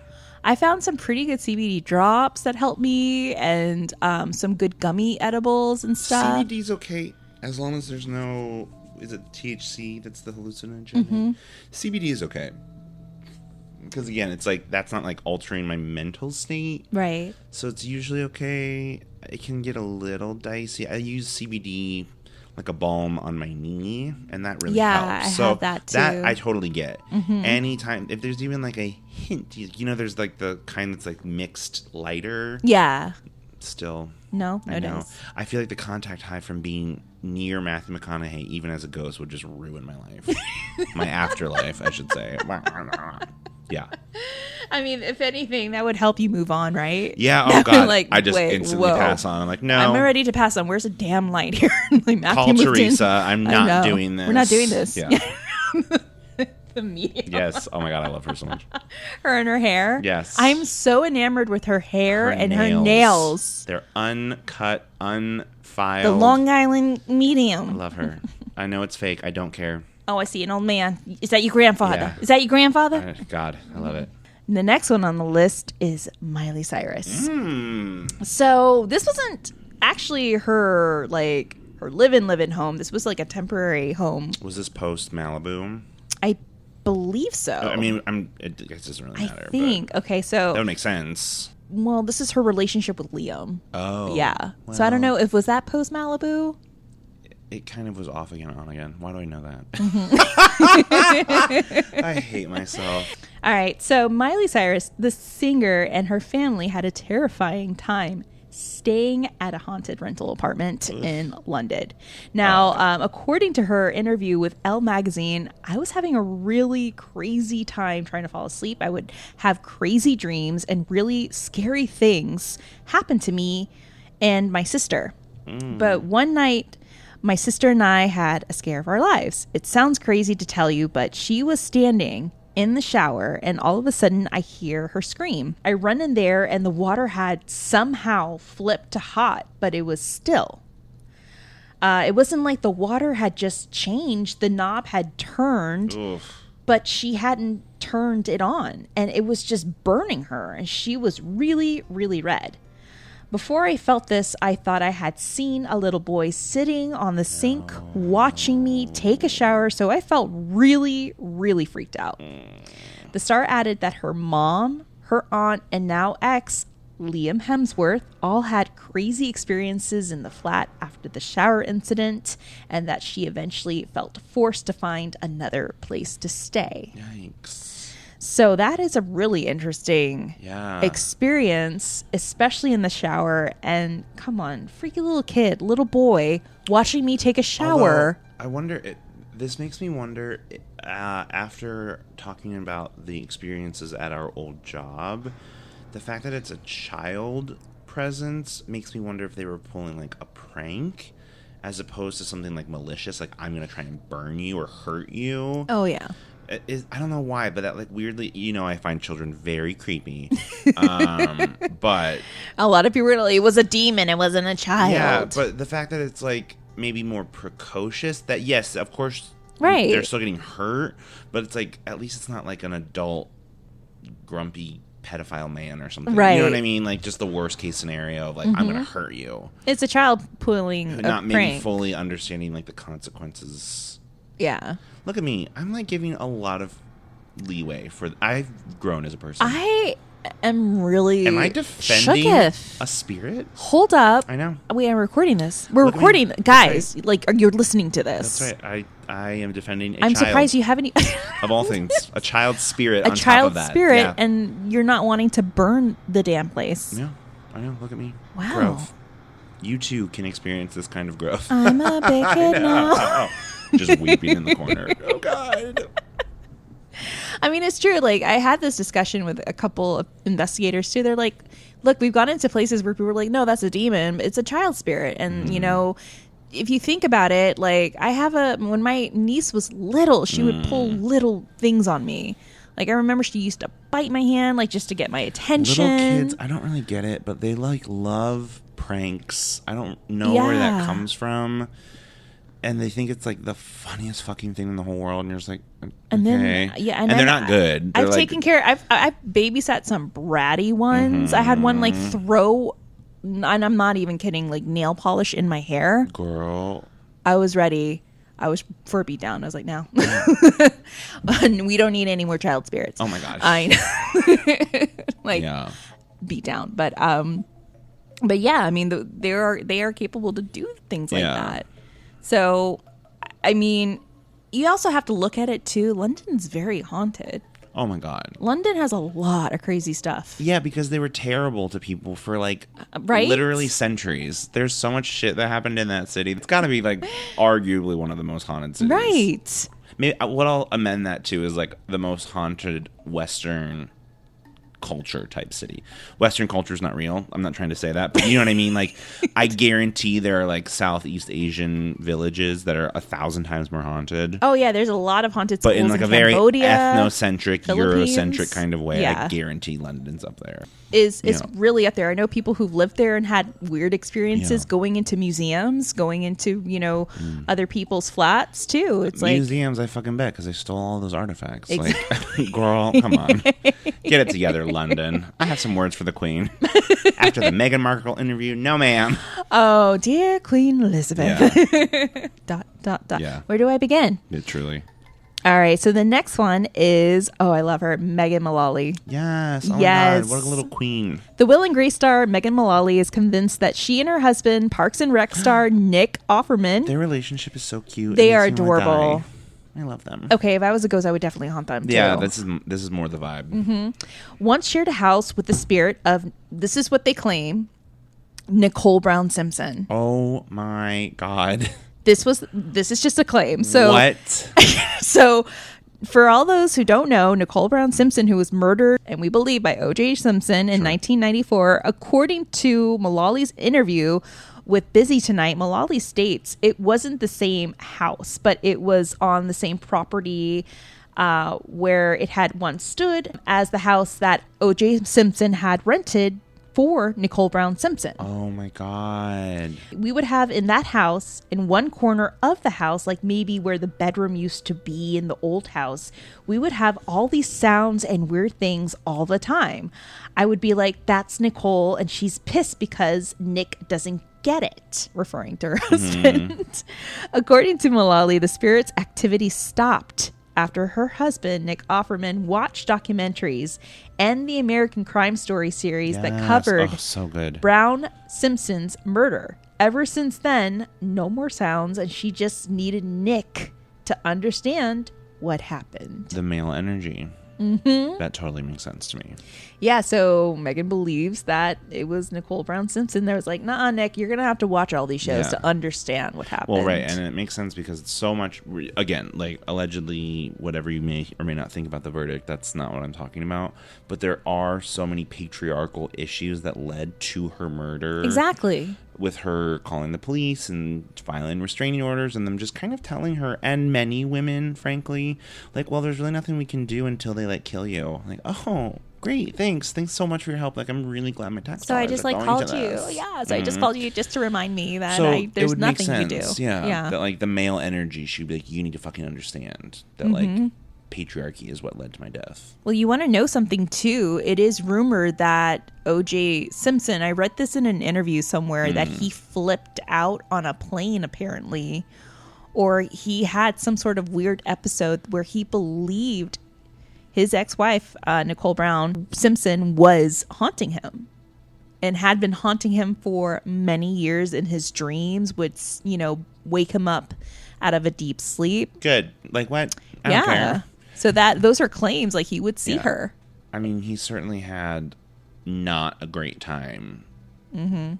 I found some pretty good CBD drops that helped me, and some good gummy edibles and stuff. CBD's okay as long as there's no, is it THC that's the hallucinogen? Mm-hmm. CBD is okay. Because again, it's that's not altering my mental state. Right. So it's usually okay. It can get a little dicey. I use CBD like a balm on my knee, and that really helps. I So have that too. That I totally get. Mm-hmm. Anytime, if there's even a hint, there's the kind that's mixed lighter. Yeah. Still. No I know. dice. I feel like the contact high from being near Matthew McConaughey, even as a ghost, would just ruin my life. My afterlife, I should say. Yeah. I mean, if anything, that would help you move on, right? Yeah. Oh God. I just wait, instantly pass on. I'm like, no. I'm ready to pass on. Where's the damn light here? Matthew Call moved Teresa. in. I'm not doing this. We're not doing this. Yeah. The medium. Yes. Oh my God, I love her so much. Her and her hair. Yes. I'm so enamored with her hair and her nails. They're uncut, unfiled. The Long Island medium. I love her. I know it's fake. I don't care. Oh, I see an old man. Is that your grandfather? Yeah. Is that your grandfather? God, I love it. And the next one on the list is Miley Cyrus. So this wasn't actually her her live-in home. This was a temporary home. Was this post Malibu? I believe so. I mean, it doesn't really matter. I think. Okay, so that would make sense. Well, this is her relationship with Liam. Oh, yeah. Well, so I don't know if was that post Malibu. It kind of was off again, on again. Why do I know that? Mm-hmm. I hate myself. All right, so Miley Cyrus, the singer, and her family had a terrifying time staying at a haunted rental apartment in London. Now, according to her interview with Elle magazine, I was having a really crazy time trying to fall asleep. I would have crazy dreams, and really scary things happen to me and my sister. But one night, my sister and I had a scare of our lives. It sounds crazy to tell you, but she was standing in the shower, and all of a sudden I hear her scream. I run in there, and the water had somehow flipped to hot, but it was still. It wasn't like the water had just changed. The knob had turned, but she hadn't turned it on, and it was just burning her, and she was really, really red. Before I felt this, I thought I had seen a little boy sitting on the sink watching me take a shower, so I felt really, really freaked out. The star added that her mom, her aunt, and now ex, Liam Hemsworth, all had crazy experiences in the flat after the shower incident, and that she eventually felt forced to find another place to stay. Yikes. So that is a really interesting experience, especially in the shower. And come on, freaky little kid, little boy, watching me take a shower. Although, I wonder, this makes me wonder, after talking about the experiences at our old job, the fact that it's a child presence makes me wonder if they were pulling a prank as opposed to something malicious, I'm going to try and burn you or hurt you. Oh, yeah. I don't know why, but that like weirdly, I find children very creepy. But a lot of people were like, it was a demon, it wasn't a child. Yeah, but the fact that it's like maybe more precocious, that yes, of course, right, they're still getting hurt, but it's like at least it's not like an adult grumpy pedophile man or something. Right. You know what I mean? Like just the worst case scenario of like, I'm going to hurt you. It's a child pulling a not maybe prank. fully understanding like the consequences. Yeah. Look at me. I'm like giving a lot of leeway I've grown as a person. I am really Am I defending shooketh. a spirit? Hold up. I know. Wait, I'm recording this. We're Look at recording. me. Guys, like, you're listening to this. That's right. I am defending a I'm child. surprised you haven't... Of all things. A child's spirit a on top of child's that. spirit, Yeah. and you're not wanting to burn the damn place. Yeah, I know. Look at me. Wow. Growth. You too can experience this kind of growth. I'm a big kid now. Just weeping in the corner. Oh, God. I mean, it's true. Like, I had this discussion with a couple of investigators, too. They're like, look, we've gone into places where people are like, no, that's a demon. It's a child spirit. And, if you think about it, like, when my niece was little, she would pull little things on me. Like, I remember she used to bite my hand, like, just to get my attention. Little kids, I don't really get it, but they, like, love pranks. I don't know where that comes from. And they think it's like the funniest fucking thing in the whole world, and you're just like, okay. And then, and they're not good. They're I've taken care. I've babysat some bratty ones. I had one like throw, and I'm not even kidding, like nail polish in my hair. Girl, I was ready. I was for a beat down. I was like, no, and we don't need any more child spirits. Oh my gosh, I know. Like beat down, but yeah, I mean, they are capable to do things like that. So, I mean, you also have to look at it, too. London's very haunted. Oh, my God. London has a lot of crazy stuff. Yeah, because they were terrible to people for, like, right? literally centuries. There's so much shit that happened in that city. It's got to be, like, arguably one of the most haunted cities. Right. Maybe, what I'll amend that to is, like, the most haunted Western culture type city. Western culture is not real. I'm not trying to say that, but you know what I mean? Like, I guarantee there are like Southeast Asian villages that are 1,000 times more haunted. Oh yeah, there's a lot of haunted schools, but in like a Cambodia, very ethnocentric, Philippines. Eurocentric kind of way. Yeah. I guarantee London's up there. Is really up there. I know people who've lived there and had weird experiences going into museums, going into other people's flats too. It's like museums. I fucking bet because they stole all those artifacts. Like, girl, come on, get it together, London. I have some words for the Queen after the Meghan Markle interview. No, ma'am. Oh, dear Queen Elizabeth. Yeah. ... Yeah. Where do I begin? Truly. All right, so the next one is, I love her, Megan Mullally. Yes. Oh yes. My God, what a little queen. The Will and Grace star Megan Mullally is convinced that she and her husband, Parks and Rec star Nick Offerman, their relationship is so cute. They are adorable. I love them. Okay, if I was a ghost, I would definitely haunt them too. Yeah, this is more the vibe. Mm-hmm. Once shared a house with the spirit of, this is what they claim, Nicole Brown Simpson. Oh my God. This is just a claim. So what? So for all those who don't know, Nicole Brown Simpson, who was murdered, and we believe by O.J. Simpson in 1994, according to Mullally's interview with Busy Tonight, Mullally states it wasn't the same house, but it was on the same property where it had once stood as the house that O.J. Simpson had rented for Nicole Brown Simpson. Oh my God. We would have in that house, in one corner of the house, like maybe where the bedroom used to be in the old house, we would have all these sounds and weird things all the time. I would be like, that's Nicole, and she's pissed because Nick doesn't get it, referring to her husband. According to Mullally, the spirit's activity stopped after her husband, Nick Offerman, watched documentaries and the American Crime Story series that covered so good. Brown Simpson's murder. Ever since then, no more sounds, and she just needed Nick to understand what happened. The male energy. Mm-hmm. That totally makes sense to me. Yeah, so Megan believes that it was Nicole Brown Simpson that was like, nah, Nick, you're going to have to watch all these shows to understand what happened. Well, right, and it makes sense because it's so much, again, like allegedly, whatever you may or may not think about the verdict, that's not what I'm talking about. But there are so many patriarchal issues that led to her murder. Exactly. with her calling the police and filing restraining orders, and them just kind of telling her, and many women, frankly, like, well, there's really nothing we can do until they like kill you. Like, oh, great, thanks so much for your help. Like, I'm really glad my tax So I dollars just are like going called to you. this. Yeah. So I just called you just to remind me that So there's it would nothing make you sense, do. Yeah. That like the male energy, she'd be like, you need to fucking understand that like patriarchy is what led to my death. Well, you want to know something too? It is rumored that O.J. Simpson, I read this in an interview somewhere, that he flipped out on a plane apparently, or he had some sort of weird episode where he believed his ex-wife, Nicole Brown Simpson, was haunting him and had been haunting him for many years in his dreams, would, wake him up out of a deep sleep. Good. Like what? I don't care. So those are claims, like he would see her. I mean, he certainly had not a great time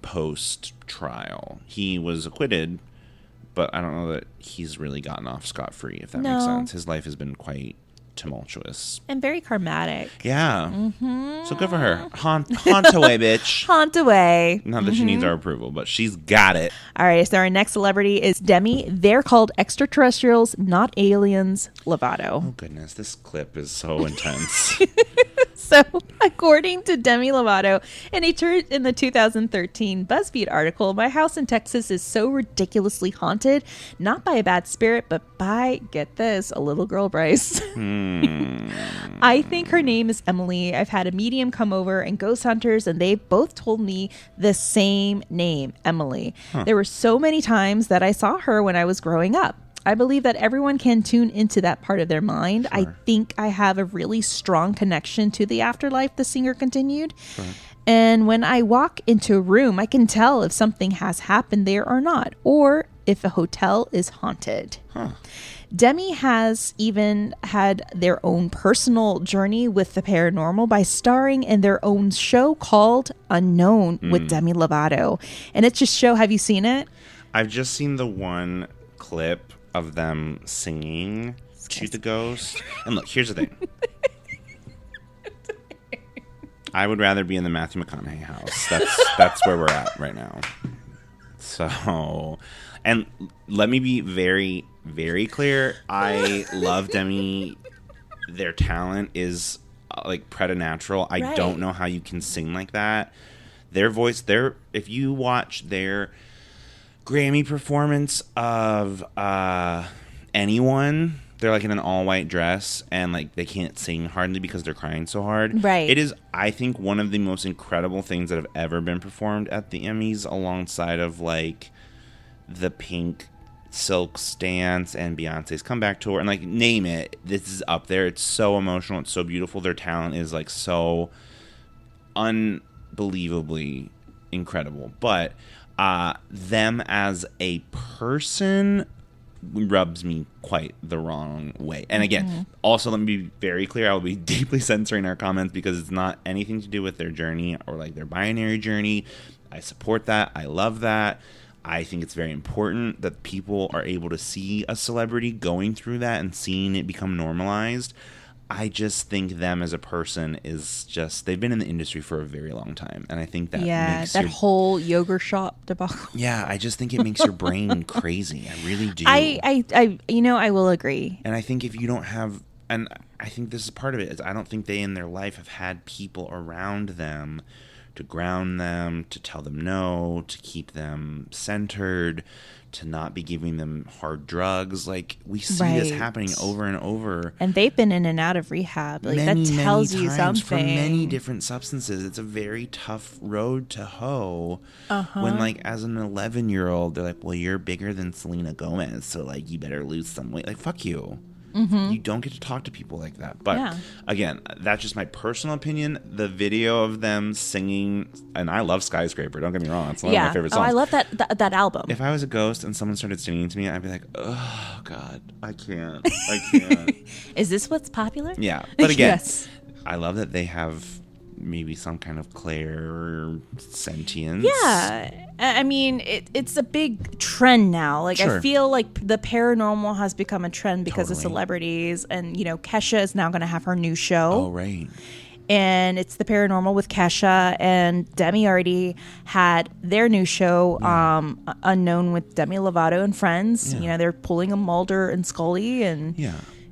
post-trial. He was acquitted, but I don't know that he's really gotten off scot-free, if that makes sense. His life has been quite tumultuous. And very karmatic. Yeah. So good for her. Haunt away, bitch. Haunt away. Not that she needs our approval, but she's got it. All right, so our next celebrity is Demi. They're called extraterrestrials, not aliens, Lovato. Oh, goodness. This clip is so intense. So, according to Demi Lovato, in the 2013 BuzzFeed article, my house in Texas is so ridiculously haunted, not by a bad spirit, but by, get this, a little girl, Bryce. I think her name is Emily. I've had a medium come over and ghost hunters, and they both told me the same name, Emily. There were so many times that I saw her when I was growing up. I believe that everyone can tune into that part of their mind. Sure. I think I have a really strong connection to the afterlife, the singer continued. Sure. And when I walk into a room, I can tell if something has happened there or not, or if a hotel is haunted. Demi has even had their own personal journey with the paranormal by starring in their own show called Unknown with Demi Lovato. And it's just show, have you seen it? I've just seen the one clip of them singing to the ghost. And look, here's the thing. I would rather be in the Matthew McConaughey house. That's where we're at right now. So, and let me be very, very clear. I love Demi. Their talent is like preternatural. I don't know how you can sing like that. Their voice, if you watch their Grammy performance of anyone, they're like in an all-white dress and like they can't sing hardly because they're crying so hard. Right. It is, I think, one of the most incredible things that have ever been performed at the Emmys, alongside of like the Pink Silk's dance and Beyonce's comeback tour and like name it. This is up there. It's so emotional. It's so beautiful. Their talent is like so unbelievably incredible. But them as a person rubs me quite the wrong way. And again, also let me be very clear, I will be deeply censoring our comments because it's not anything to do with their journey or like their binary journey. I support that. I love that. I think it's very important that people are able to see a celebrity going through that and seeing it become normalized. I just think them as a person is just, they've been in the industry for a very long time. And I think that makes that whole yogurt shop debacle. Yeah, I just think it makes your brain crazy. I really do. I will agree. And I think if you don't have, and I think this is part of it, is I don't think they in their life have had people around them to ground them, to tell them no, to keep them centered, to not be giving them hard drugs. Like, we see this happening over and over. And they've been in and out of rehab. Like, that tells you something. For many different substances. It's a very tough road to hoe. When, like, as an 11-year-old, they're like, well, you're bigger than Selena Gomez, so, like, you better lose some weight. Like, fuck you. You don't get to talk to people like that. But again, that's just my personal opinion. The video of them singing, and I love Skyscraper, don't get me wrong, it's one of my favorite songs. I love that album. If I was a ghost and someone started singing to me, I'd be like, oh God, I can't. Is this what's popular? Yeah. But again, I love that they have maybe some kind of clair sentience. Yeah. I mean, it's a big trend now. Like, I feel like the paranormal has become a trend because of celebrities. And, you know, Kesha is now going to have her new show. Oh, right. and it's the paranormal with Kesha, and Demi already had their new show, Unknown, with Demi Lovato and friends. You know, they're pulling a Mulder and Scully and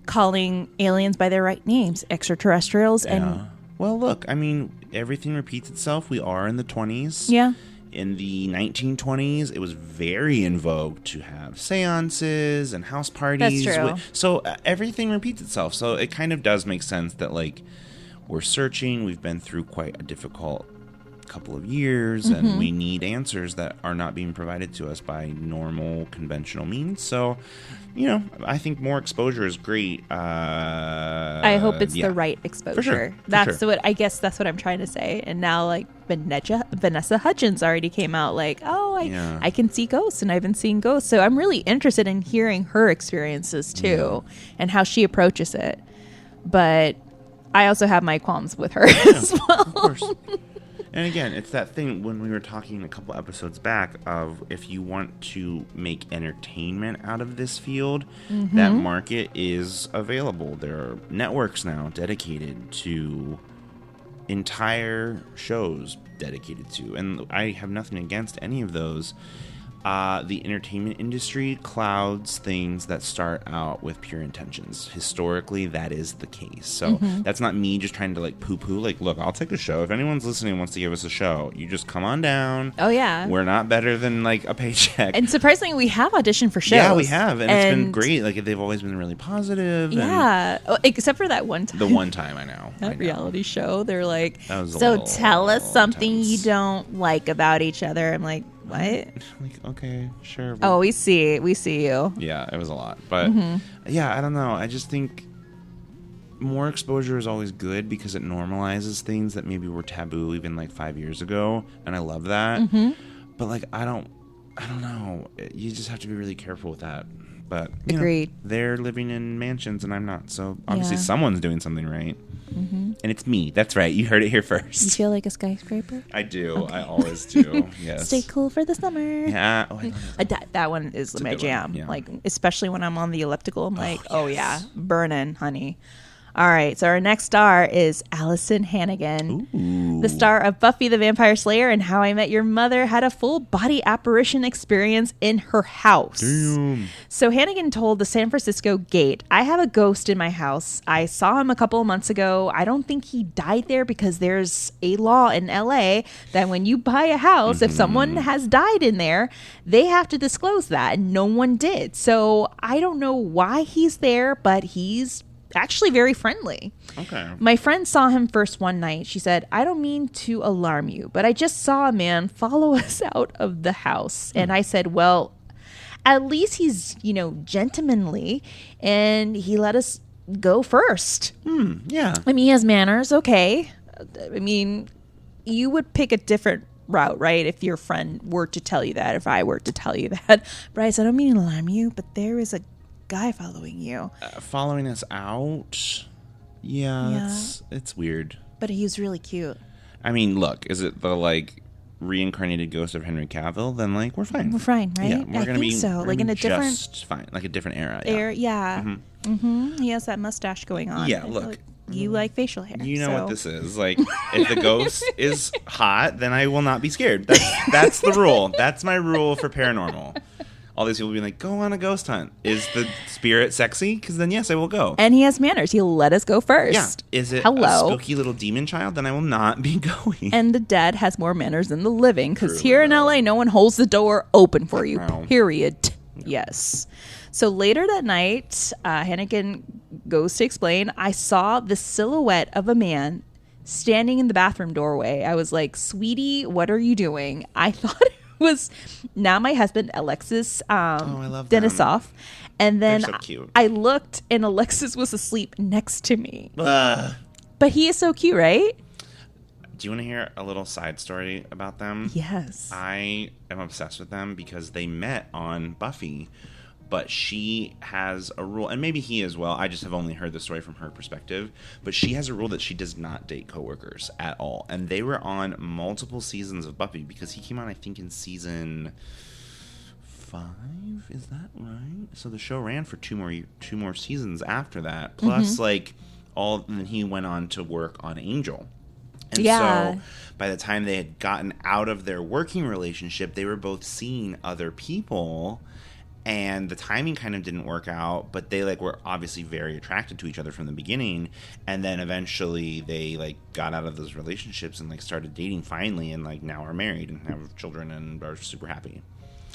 calling aliens by their right names, extraterrestrials. And well, look, I mean, everything repeats itself. We are in the 20s. Yeah. In the 1920s, it was very in vogue to have seances and house parties. That's true. So everything repeats itself. So it kind of does make sense that, like, we're searching. We've been through quite a difficult couple of years, and we need answers that are not being provided to us by normal, conventional means. So, you know, I think more exposure is great. I hope it's the right exposure. For sure. That's what I guess that's what I'm trying to say. And now, like, Vanessa Hudgens already came out like, I can see ghosts, and I've been seeing ghosts. So I'm really interested in hearing her experiences too, and how she approaches it. But I also have my qualms with her as well. Of course. And again, it's that thing when we were talking a couple episodes back of if you want to make entertainment out of this field, that market is available. There are networks now dedicated to entire shows dedicated to, and I have nothing against any of those. The entertainment industry clouds things that start out with pure intentions. Historically, that is the case. So that's not me just trying to, like, poo-poo. Like, look, I'll take a show. If anyone's listening and wants to give us a show, you just come on down. Oh, yeah. We're not better than, like, a paycheck. And surprisingly, we have auditioned for shows. Yeah, we have. And it's been great. Like, they've always been really positive. Yeah. Except for that one time. The one time, I know. That reality show. They're like, so tell us something you don't like about each other. I'm like, what? Like, okay, sure. Oh, we see you. Yeah, it was a lot. But, yeah, I don't know. I just think more exposure is always good because it normalizes things that maybe were taboo even, like, 5 years ago. And I love that. But, like, I don't know. You just have to be really careful with that. But, you Agreed. know, they're living in mansions and I'm not. So, obviously, someone's doing something right. And it's me. That's right. You heard it here first. You feel like a skyscraper? I do. Okay. I always do. Yes. Stay cool for the summer. Yeah. Oh, that one is my jam. Yeah. Like, especially when I'm on the elliptical, I'm like, oh yeah, burning, honey. All right, so our next star is Allison Hannigan. Ooh. The star of Buffy the Vampire Slayer and How I Met Your Mother had a full body apparition experience in her house. Damn. So Hannigan told the San Francisco Gate, I have a ghost in my house. I saw him a couple of months ago. I don't think he died there because there's a law in LA that when you buy a house, if someone has died in there, they have to disclose that. And no one did. So I don't know why he's there, but he's actually very friendly. Okay. My friend saw him first one night. She said, I don't mean to alarm you, but I just saw a man follow us out of the house. And I said, well, at least he's, gentlemanly, and he let us go first. Yeah. I mean, he has manners. Okay. I mean, you would pick a different route, right? If your friend were to tell you that, if I were to tell you that. But I said, I don't mean to alarm you, but there is a guy following you. Following us out? Yeah. It's weird. But he was really cute. I mean, look, is it the, like, reincarnated ghost of Henry Cavill? Then, like, we're fine. We're fine, right? Yeah, we're gonna be so. Like in a different just fine, like a different era. Yeah. He has that mustache going on. Yeah, look. You like facial hair. You know what this is. Like, if the ghost is hot, then I will not be scared. That's the rule. That's my rule for paranormal. All these people being like, go on a ghost hunt. Is the spirit sexy? Because then, yes, I will go. And he has manners. He'll let us go first. Yeah. Is it a spooky little demon child? Then I will not be going. And the dead has more manners than the living. Because here in LA, no one holds the door open for you. No. Period. Yes. So later that night, Hannigan goes to explain, I saw the silhouette of a man standing in the bathroom doorway. I was like, sweetie, what are you doing? I thought was now my husband Alexis Denisoff, and then so cute. I looked and Alexis was asleep next to me. But he is so cute, right? Do you want to hear a little side story about them? Yes. I am obsessed with them because they met on Buffy, but she has a rule, and maybe he as well. I just have only heard the story from her perspective, but she has a rule that she does not date coworkers at all. And they were on multiple seasons of Buffy because he came on, I think, in season 5. Is that right? So the show ran for two more seasons after that. Plus, like, then he went on to work on Angel. And Yeah. so by the time they had gotten out of their working relationship, they were both seeing other people, and the timing kind of didn't work out, but they were obviously very attracted to each other from the beginning, and then eventually they got out of those relationships and started dating finally, and now are married and have children and are super happy.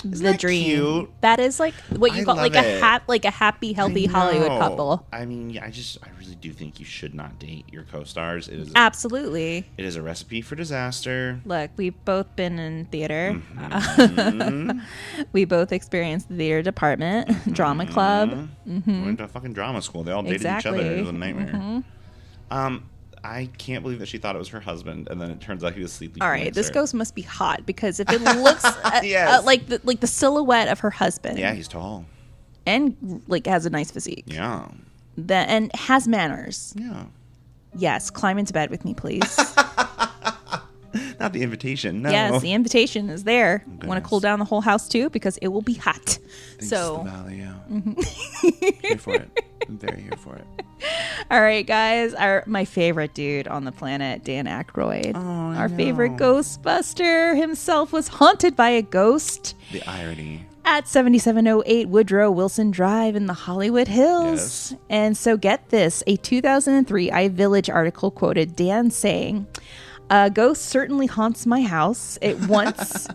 Isn't the that dream. Cute? That is what you I call love a happy, healthy Hollywood couple. I mean, yeah, I really do think you should not date your co-stars. It is Absolutely. It is a recipe for disaster. Look, we've both been in theater. Mm-hmm. We both experienced the theater department, drama club. Mm-hmm. Went to a fucking drama school. They all dated each other. It was a nightmare. Mm-hmm. I can't believe that she thought it was her husband, and then it turns out he was sleeping. All right, this ghost must be hot, because if it looks Yes. like the silhouette of her husband, yeah, he's tall and has a nice physique, yeah, and has manners. yeah. Yes, climb into bed with me, please. Not the invitation. No. Yes, the invitation is there. Goodness. Want to cool down the whole house too, because it will be hot. Thanks So, to the Valley, yeah. Here for it. I'm very here for it. all right, guys, my favorite dude on the planet, Dan Aykroyd, Oh, our favorite Ghostbuster himself, was haunted by a ghost The irony. at 7708 Woodrow Wilson Drive in the Hollywood Hills. Yes. And so get this, a 2003 iVillage article quoted Dan saying, "A ghost certainly haunts my house. It once,"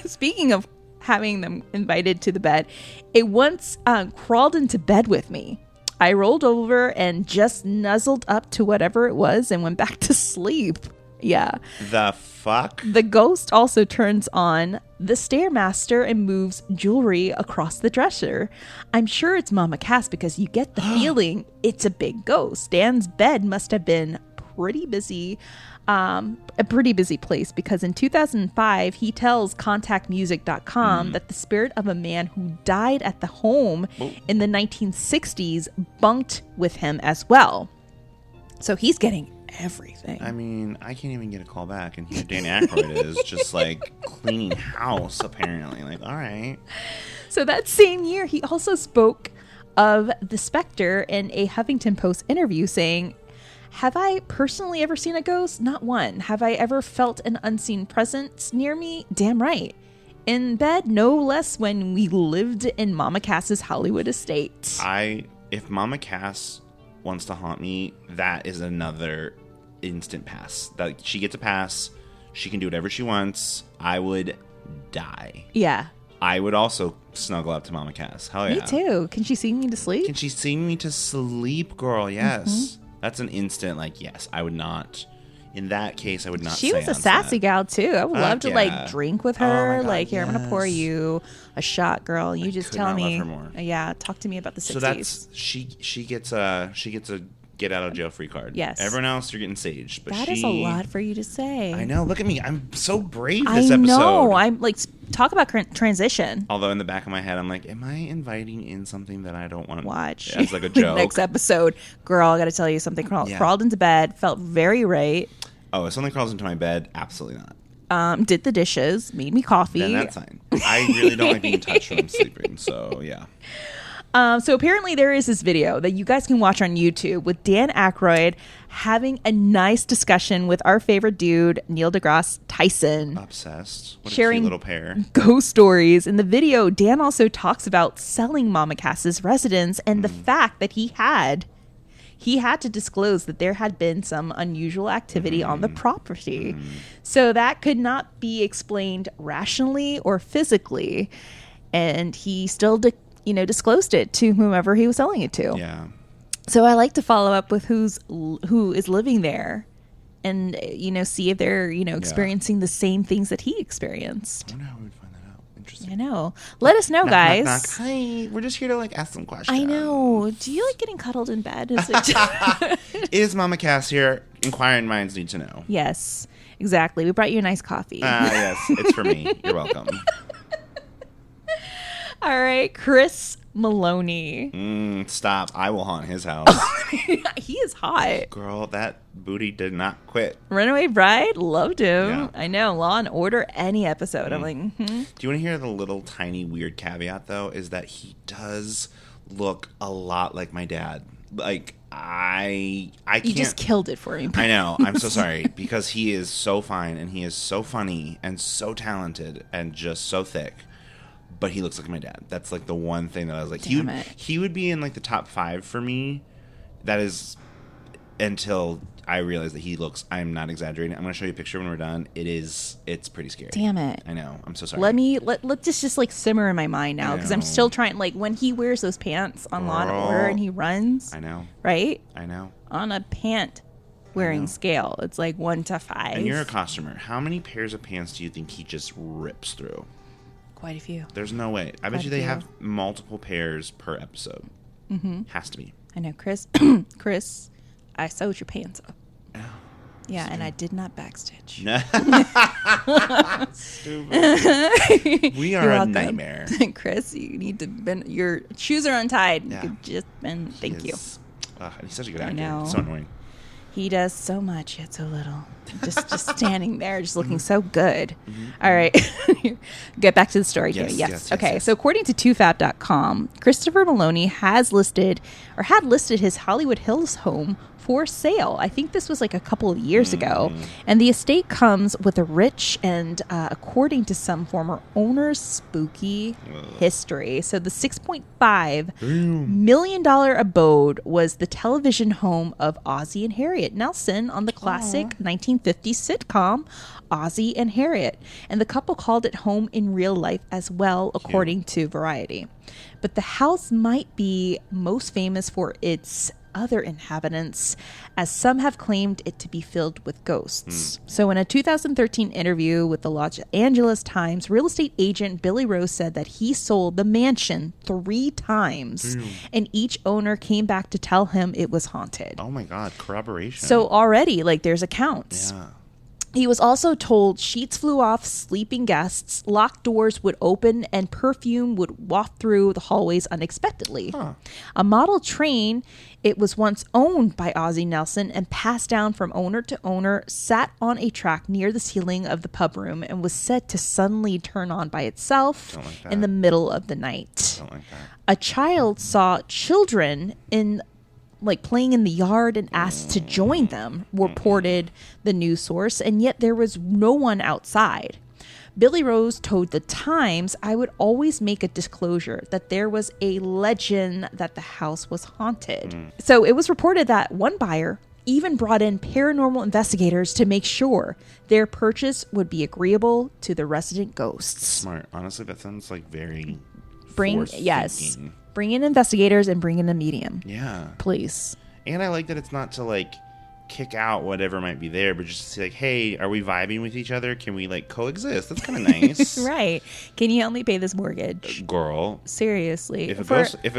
speaking of having them invited to the bed, "it once crawled into bed with me. I rolled over and just nuzzled up to whatever it was and went back to sleep." Yeah. The fuck? The ghost also turns on the Stairmaster and moves jewelry across the dresser. I'm sure it's Mama Cass, because you get the feeling it's a big ghost. Dan's bed must have been pretty busy. A pretty busy place, because in 2005 he tells contactmusic.com that the spirit of a man who died at the home in the 1960s bunked with him as well. So he's getting everything. I mean, I can't even get a call back, and here Dan Aykroyd is just cleaning house, apparently. All right. So that same year, he also spoke of the specter in a Huffington Post interview, saying, "Have I personally ever seen a ghost? Not one. Have I ever felt an unseen presence near me? Damn right. In bed, no less, when we lived in Mama Cass's Hollywood estate." If Mama Cass wants to haunt me, that is another instant pass. That she gets a pass. She can do whatever she wants. I would die. Yeah. I would also snuggle up to Mama Cass. Hell yeah. Me too. Can she sing me to sleep? Can she sing me to sleep, girl? Yes. That's an instant, yes. I would not. In that case, I would not. She was a seance sassy that. gal too. I would love to yeah. drink with Oh her. my God, Here, I'm gonna pour yes. you a shot, girl. You just could tell not me. love her more. Yeah, talk to me about the 60s. So that's she gets a get out of jail free card. Yes. Everyone else, you're getting saged, but That is a lot for you to say. I know. Look at me. I'm so brave I this episode. know. I'm talk about transition. Although in the back of my head, I'm am I inviting in something that I don't want to Watch. as a joke? Next episode, girl, I got to tell you something. Crawled into bed, felt very right. Oh, if something crawls into my bed, absolutely not. Did the dishes, made me coffee. Then that's fine. I really don't like being touched when I'm sleeping. So yeah. So apparently there is this video that you guys can watch on YouTube with Dan Aykroyd having a nice discussion with our favorite dude, Neil deGrasse Tyson. Obsessed. What Sharing a cute little pair. Ghost stories. In the video, Dan also talks about selling Mama Cass's residence and the fact that he had to disclose that there had been some unusual activity on the property. So that could not be explained rationally or physically. And he still disclosed it to whomever he was selling it to. Yeah. So I like to follow up with who is living there and, see if they're, experiencing the same things that he experienced. I wonder how we would find that out. Interesting. I know. Let us know, guys. Knock, knock. Hi. We're just here to ask some questions. I know. Do you like getting cuddled in bed? Is it Is Mama Cass here? Inquiring minds need to know. Yes, exactly. We brought you a nice coffee. Yes. It's for me. You're welcome. All right, Chris Maloney. Stop. I will haunt his house. He is hot. Girl, that booty did not quit. Runaway Bride, loved him. Yeah. I know. Law and Order, any episode. I'm Do you want to hear the little tiny weird caveat, though? Is that he does look a lot like my dad. I can't. You just killed it for him. I know. I'm so sorry because he is so fine and he is so funny and so talented and just so thick. But he looks like my dad. That's like the one thing that I was like, he would be in like the top 5 for me. That is until I realize that he looks. I'm not exaggerating. I'm going to show you a picture when we're done. It's pretty scary. Damn it. I know. I'm so sorry. Let this just like simmer in my mind now because I'm still trying. Like when he wears those pants on Law and Order and he runs. I know. Right. I know. On a pant wearing scale, it's like 1 to 5. And you're a costumer. How many pairs of pants do you think he just rips through? Quite a few. There's no way. I bet you they have multiple pairs per episode. Mm-hmm. Has to be. I know, Chris. Chris, I sewed your pants up. Oh, yeah, and I did not backstitch. Stupid. We are a nightmare. Chris, you need to bend. Your shoes are untied. Yeah. You could just bend. Thank you. And he's such a good actor. I know. It's so annoying. He does so much, yet so little. Just standing there, just looking so good. Mm-hmm. All right. Get back to the story here. Yes. Okay. So according to TooFat.com, Christopher Maloney had listed his Hollywood Hills home for sale. I think this was like a couple of years ago. And the estate comes with a rich and, according to some former owners, spooky history. So the $6.5 million abode was the television home of Ozzie and Harriet Nelson on the classic 1950s sitcom Ozzie and Harriet. And the couple called it home in real life as well, according to Variety. But the house might be most famous for its other inhabitants, as some have claimed it to be filled with ghosts. So in a 2013 interview with the Los Angeles Times, real estate agent Billy Rose said that he sold the mansion 3 times and each owner came back to tell him it was haunted. Oh my God, corroboration. So already, like, there's accounts. Yeah. He was also told sheets flew off sleeping guests, locked doors would open, and perfume would waft through the hallways unexpectedly. A model train, it was once owned by Ozzie Nelson and passed down from owner to owner, sat on a track near the ceiling of the pub room and was said to suddenly turn on by itself in the middle of the night. Don't like that. A child saw children playing in the yard and asked to join them, reported the news source, and yet there was no one outside. Billy Rose told the Times, I would always make a disclosure that there was a legend that the house was haunted. So it was reported that one buyer even brought in paranormal investigators to make sure their purchase would be agreeable to the resident ghosts. Smart. Honestly, that sounds like very thinking. Bring in investigators and bring in a medium. Yeah. Please. And I like that it's not to like kick out whatever might be there, but just to say like, hey, are we vibing with each other? Can we like coexist? That's kind of nice. Right. Can you help me pay this mortgage? Girl. Seriously. If a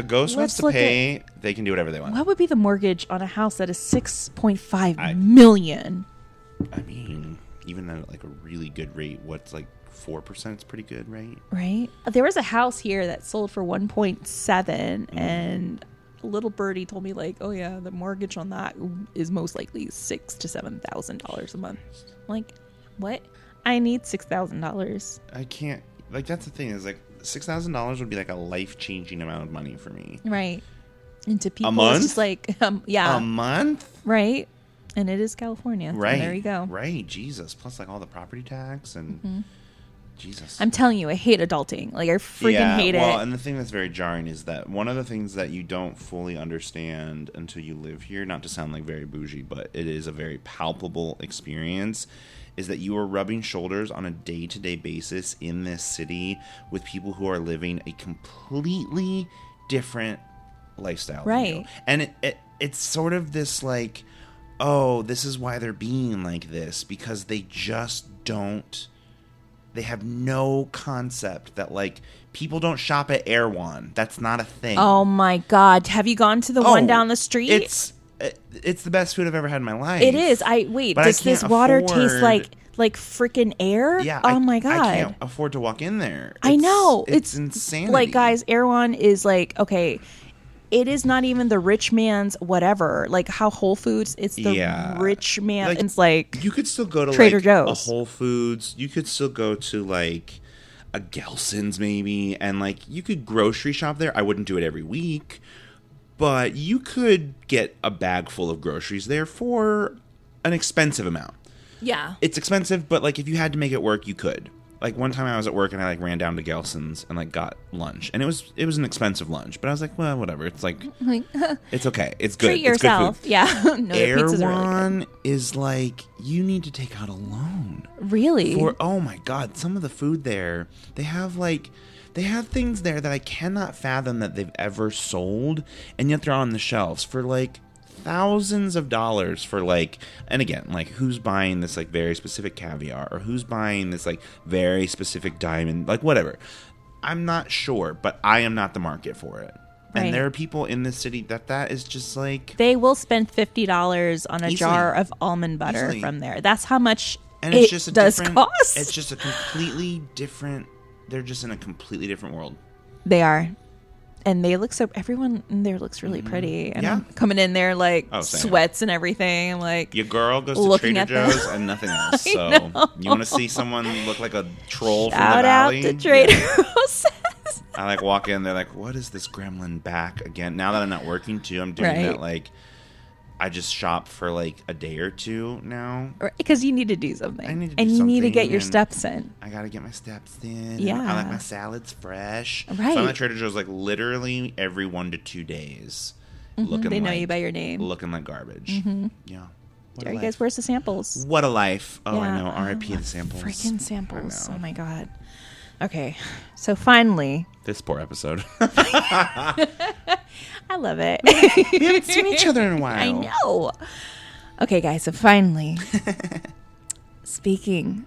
ghost wants to pay, they can do whatever they want. What would be the mortgage on a house that is $6.5 million? I mean, even at like a really good rate, what's like 4% is pretty good, right? Right. There was a house here that sold for 1.7 and little birdie told me like, oh yeah, the mortgage on that is most likely $6,000 to $7,000 a month. I'm like, what? I need $6,000. I can't. Like, that's the thing is like $6,000 would be like a life-changing amount of money for me. Right. And to people, a month? it's just like, yeah. A month? Right. And it is California. Right. So there you go. Right. Jesus. Plus like all the property tax and Jesus. I'm telling you, I hate adulting. Like, I freaking hate it. And the thing that's very jarring is that one of the things that you don't fully understand until you live here, not to sound like very bougie, but it is a very palpable experience, is that you are rubbing shoulders on a day-to-day basis in this city with people who are living a completely different lifestyle than you. And it's sort of this like, oh, this is why they're being like this, because they just don't. They have no concept that, like, people don't shop at Erewhon. That's not a thing. Oh, my God. Have you gone to the one down the street? It's the best food I've ever had in my life. It is. Does this water taste like freaking air? Yeah. Oh, my God. I can't afford to walk in there. I know. It's insanity. Like, guys, Erewhon is like, okay, it is not even the rich man's whatever. Like how Whole Foods, it's the rich man. Like, it's like you could still go to Trader like Joe's. A Whole Foods. You could still go to like a Gelson's maybe, and like you could grocery shop there. I wouldn't do it every week, but you could get a bag full of groceries there for an expensive amount. Yeah. It's expensive, but like if you had to make it work, you could. Like one time I was at work and I like ran down to Gelson's and like got lunch, and it was an expensive lunch, but I was like, well, whatever. It's like it's okay. It's good. Treat yourself. It's good food. Yeah. No, Erewhon is like you need to take out a loan. Really? Oh my God, some of the food there, they have things there that I cannot fathom that they've ever sold, and yet they're on the shelves for like thousands of dollars for like, and again, like who's buying this like very specific caviar, or who's buying this like very specific diamond, like whatever. I'm not sure, but I am not the market for it. Right. And there are people in this city that is just like, they will spend $50 on a easily, jar of almond butter easily. From there. That's how much and it's just does cost. It's just a completely different, they're just in a completely different world. They are. And they look everyone in there looks really pretty. And I'm coming in there like sweats and everything. Like your girl goes to Trader Joe's and nothing else. So you want to see someone look like a troll from the valley? Shout out to Trader Joe's. I like walk in, they're like, what is this gremlin back again? Now that I'm not working too, I'm doing that like, I just shop for like a day or two now. Because you need to do something. I need to do and you something, need to get your steps in. I got to get my steps in. Yeah. I like my salads fresh. Right. So I'm at Trader Joe's like literally every 1 to 2 days. They know you by your name. Looking like garbage. Yeah. Are you guys, where's the samples? What a life. Oh, yeah. I know. R.I.P. the samples. Freaking samples. Oh my God. Okay. So finally. This poor episode. I love it. We haven't seen each other in a while. I know. Okay, guys. So finally, speaking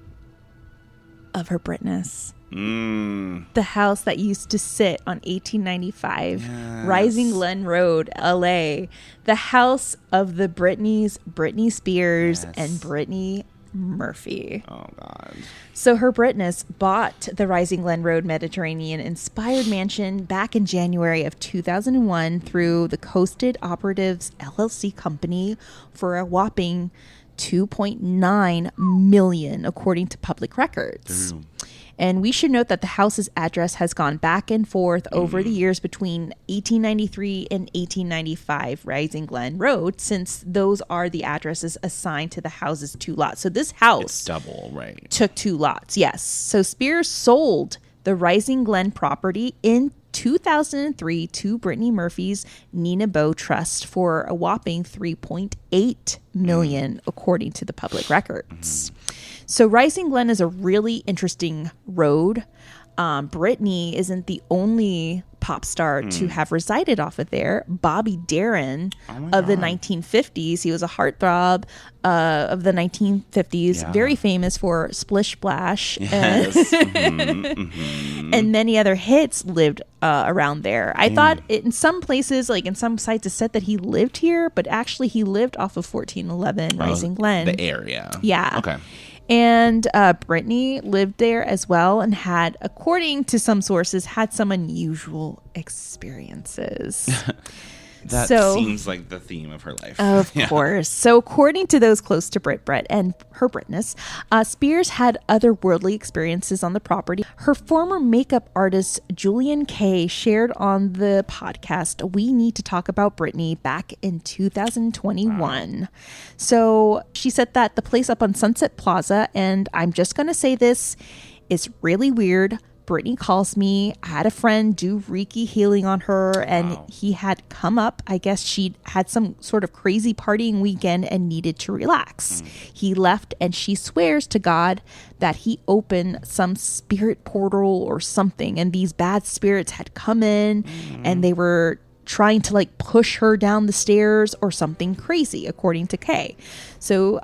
of her Britness, the house that used to sit on 1895 Rising Glen Road, LA, the house of the Britneys, Britney Spears, and Brittany Murphy. Oh, God. So her Britness bought the Rising Glen Road Mediterranean-inspired mansion back in January of 2001 through the Coasted Operatives LLC company for a whopping $2.9 million, according to public records. Damn. And we should note that the house's address has gone back and forth over the years between 1893 and 1895 Rising Glen Road, since those are the addresses assigned to the house's 2 lots. So this house it's double, right? Took 2 lots, yes. So Spears sold the Rising Glen property in 2003 to Brittany Murphy's Nina Bow Trust for a whopping $3.8 million, according to the public records. So Rising Glen is a really interesting road. Britney isn't the only pop star to have resided off of there. Bobby Darin of the 1950s, he was a heartthrob of the 1950s, very famous for Splish Splash and many other hits, lived around there. I thought in some places, like in some sites, it said that he lived here, but actually he lived off of 1411 Rising Glen. The area. Yeah. Okay. And Brittany lived there as well and had, according to some sources, had some unusual experiences. That seems like the theme of her life. Of course. So according to those close to Brett and her Britness, Spears had otherworldly experiences on the property. Her former makeup artist, Julian Kay, shared on the podcast We Need to Talk About Britney back in 2021. Wow. So she said that the place up on Sunset Plaza, and I'm just going to say this, is really weird. Brittany calls me. I had a friend do Reiki healing on her, and he had come up. I guess she'd had some sort of crazy partying weekend and needed to relax. He left, and she swears to God that he opened some spirit portal or something, and these bad spirits had come in, and they were trying to like push her down the stairs or something crazy, according to Kay. So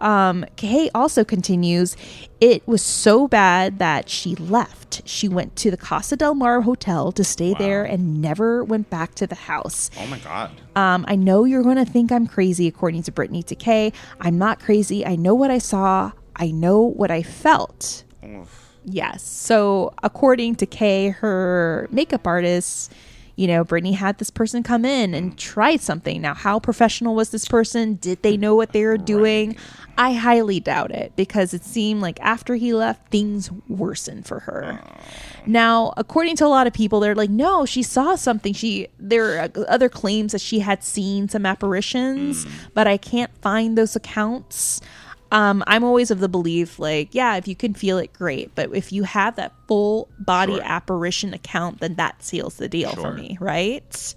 Kay also continues, it was so bad that she left. She went to the Casa del Mar Hotel to stay there and never went back to the house. Oh my God. I know you're going to think I'm crazy, according to Brittany to Kay. I'm not crazy. I know what I saw. I know what I felt. Yes. So according to Kay, her makeup artist, Brittany had this person come in and tried something. Now, how professional was this person? Did they know what they were doing? I highly doubt it, because it seemed like after he left, things worsened for her. Now, according to a lot of people, they're like, no, she saw something. There are other claims that she had seen some apparitions, but I can't find those accounts. I'm always of the belief, like, yeah, if you can feel it, great. But if you have that full body apparition account, then that seals the deal for me, right?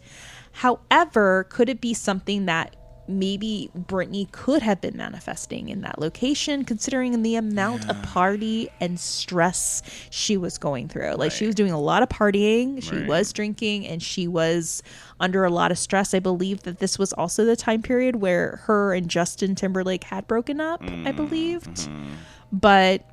However, could it be something that maybe Brittany could have been manifesting in that location, considering the amount of party and stress she was going through? Like, she was doing a lot of partying, she was drinking, and she was under a lot of stress. I believe that this was also the time period where her and Justin Timberlake had broken up, I believed. But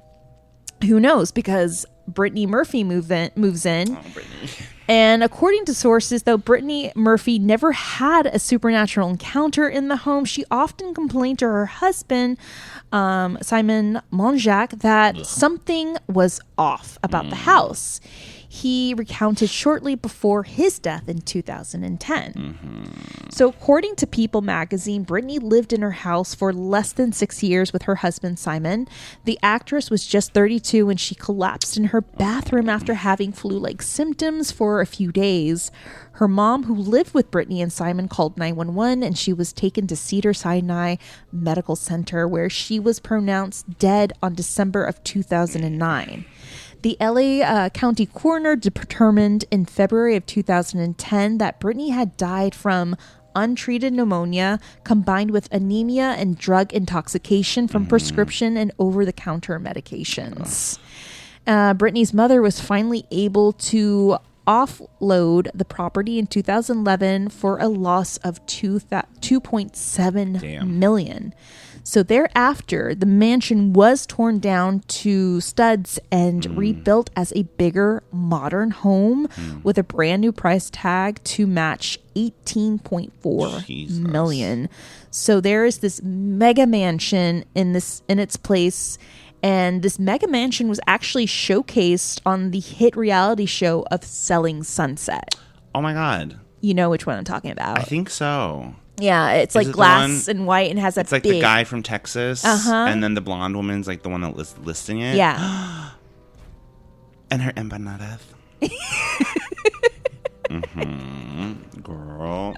who knows, because Brittany Murphy moves in. Oh, Brittany. And according to sources, though Brittany Murphy never had a supernatural encounter in the home, she often complained to her husband, Simon Monjack, that something was off about the house. He recounted shortly before his death in 2010. So according to People magazine, Brittany lived in her house for less than 6 years with her husband, Simon. The actress was just 32 when she collapsed in her bathroom after having flu-like symptoms for a few days. Her mom, who lived with Brittany and Simon, called 911, and she was taken to Cedars-Sinai Medical Center, where she was pronounced dead on December of 2009. The LA County coroner determined in February of 2010 that Brittany had died from untreated pneumonia combined with anemia and drug intoxication from prescription and over-the-counter medications. Brittany's mother was finally able to offload the property in 2011 for a loss of $2.7 million. So thereafter, the mansion was torn down to studs and rebuilt as a bigger, modern home with a brand new price tag to match $18.4 million. So there is this mega mansion in its place, and this mega mansion was actually showcased on the hit reality show of Selling Sunset. Oh my God. You know which one I'm talking about. I think so. Yeah, it's like glass and white and has a It's like the guy from Texas, and then the blonde woman's like the one that listing it. Yeah. And her empanadas. Girl.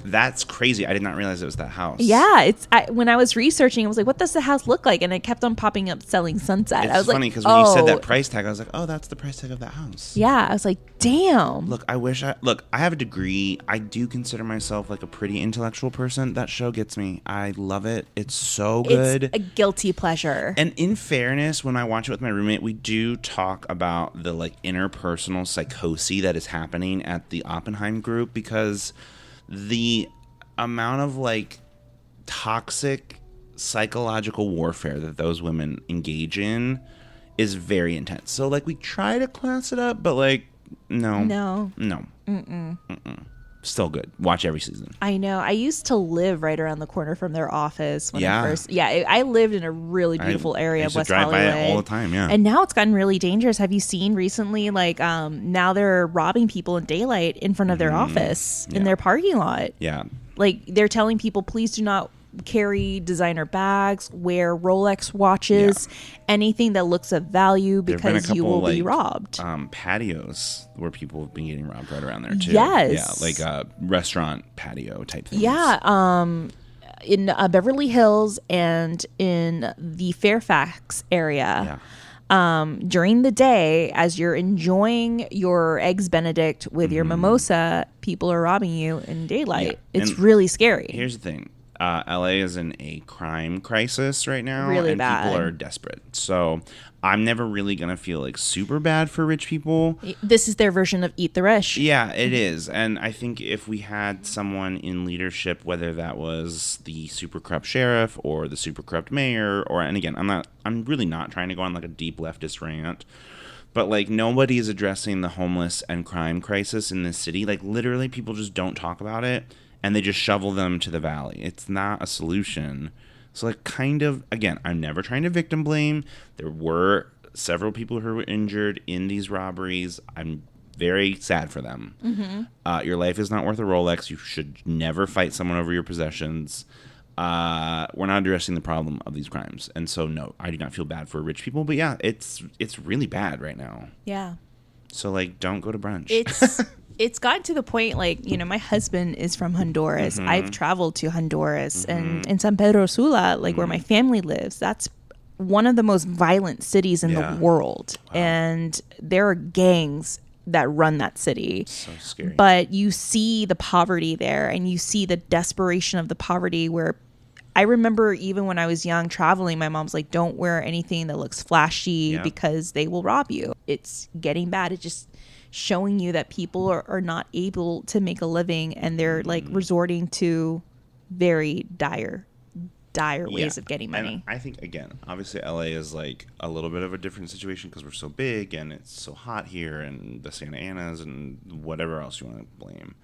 That's crazy. I did not realize it was that house. Yeah, when I was researching, I was like, what does the house look like? And it kept on popping up Selling Sunset. It's I was funny like, because when you said that price tag, I was like, oh, that's the price tag of that house. Yeah, I was like, damn. Look, I have a degree. I do consider myself like a pretty intellectual person. That show gets me. I love it. It's so good. It's a guilty pleasure. And in fairness, when I watch it with my roommate, we do talk about the like interpersonal psychosis that is happening at the Oppenheim group, because the amount of like toxic psychological warfare that those women engage in is very intense. So like we try to class it up, but like no. Still good. Watch every season. I know. I used to live right around the corner from their office when I lived in a really beautiful area of West Hollywood. I used to drive by it all the time, yeah. And now it's gotten really dangerous. Have you seen recently, like, now they're robbing people in daylight in front of their office in their parking lot. Yeah. Like, they're telling people, please do not carry designer bags, wear Rolex watches, anything that looks of value, because you will be robbed. Patios where people have been getting robbed right around there too. Yes. Yeah, like a restaurant patio type thing. Yeah. In Beverly Hills and in the Fairfax area. Yeah. During the day, as you're enjoying your Eggs Benedict with your mimosa, people are robbing you in daylight. Yeah. It's really scary. Here's the thing. LA is in a crime crisis right now, really and bad. People are desperate. So I'm never really going to feel like super bad for rich people. This is their version of Eat the Rich. Yeah, it is. And I think if we had someone in leadership, whether that was the super corrupt sheriff or the super corrupt mayor, and again, I'm really not trying to go on like a deep leftist rant, but like nobody is addressing the homeless and crime crisis in this city. Like literally people just don't talk about it. And they just shovel them to the valley. It's not a solution. So, like, kind of, again, I'm never trying to victim blame. There were several people who were injured in these robberies. I'm very sad for them. Your life is not worth a Rolex. You should never fight someone over your possessions. We're not addressing the problem of these crimes. And so, no, I do not feel bad for rich people. But yeah, it's really bad right now. Yeah. So, like, don't go to brunch. It's gotten to the point, like, you know, my husband is from Honduras. I've traveled to Honduras and in San Pedro Sula, like where my family lives. That's one of the most violent cities in the world. Wow. And there are gangs that run that city. So scary. But you see the poverty there, and you see the desperation of the poverty, where I remember even when I was young traveling, my mom's like, don't wear anything that looks flashy because they will rob you. It's getting bad. It's just showing you that people are not able to make a living, and they're like resorting to very dire ways of getting money. And I think, again, obviously LA is like a little bit of a different situation because we're so big and it's so hot here, and the Santa Anas and whatever else you want to blame.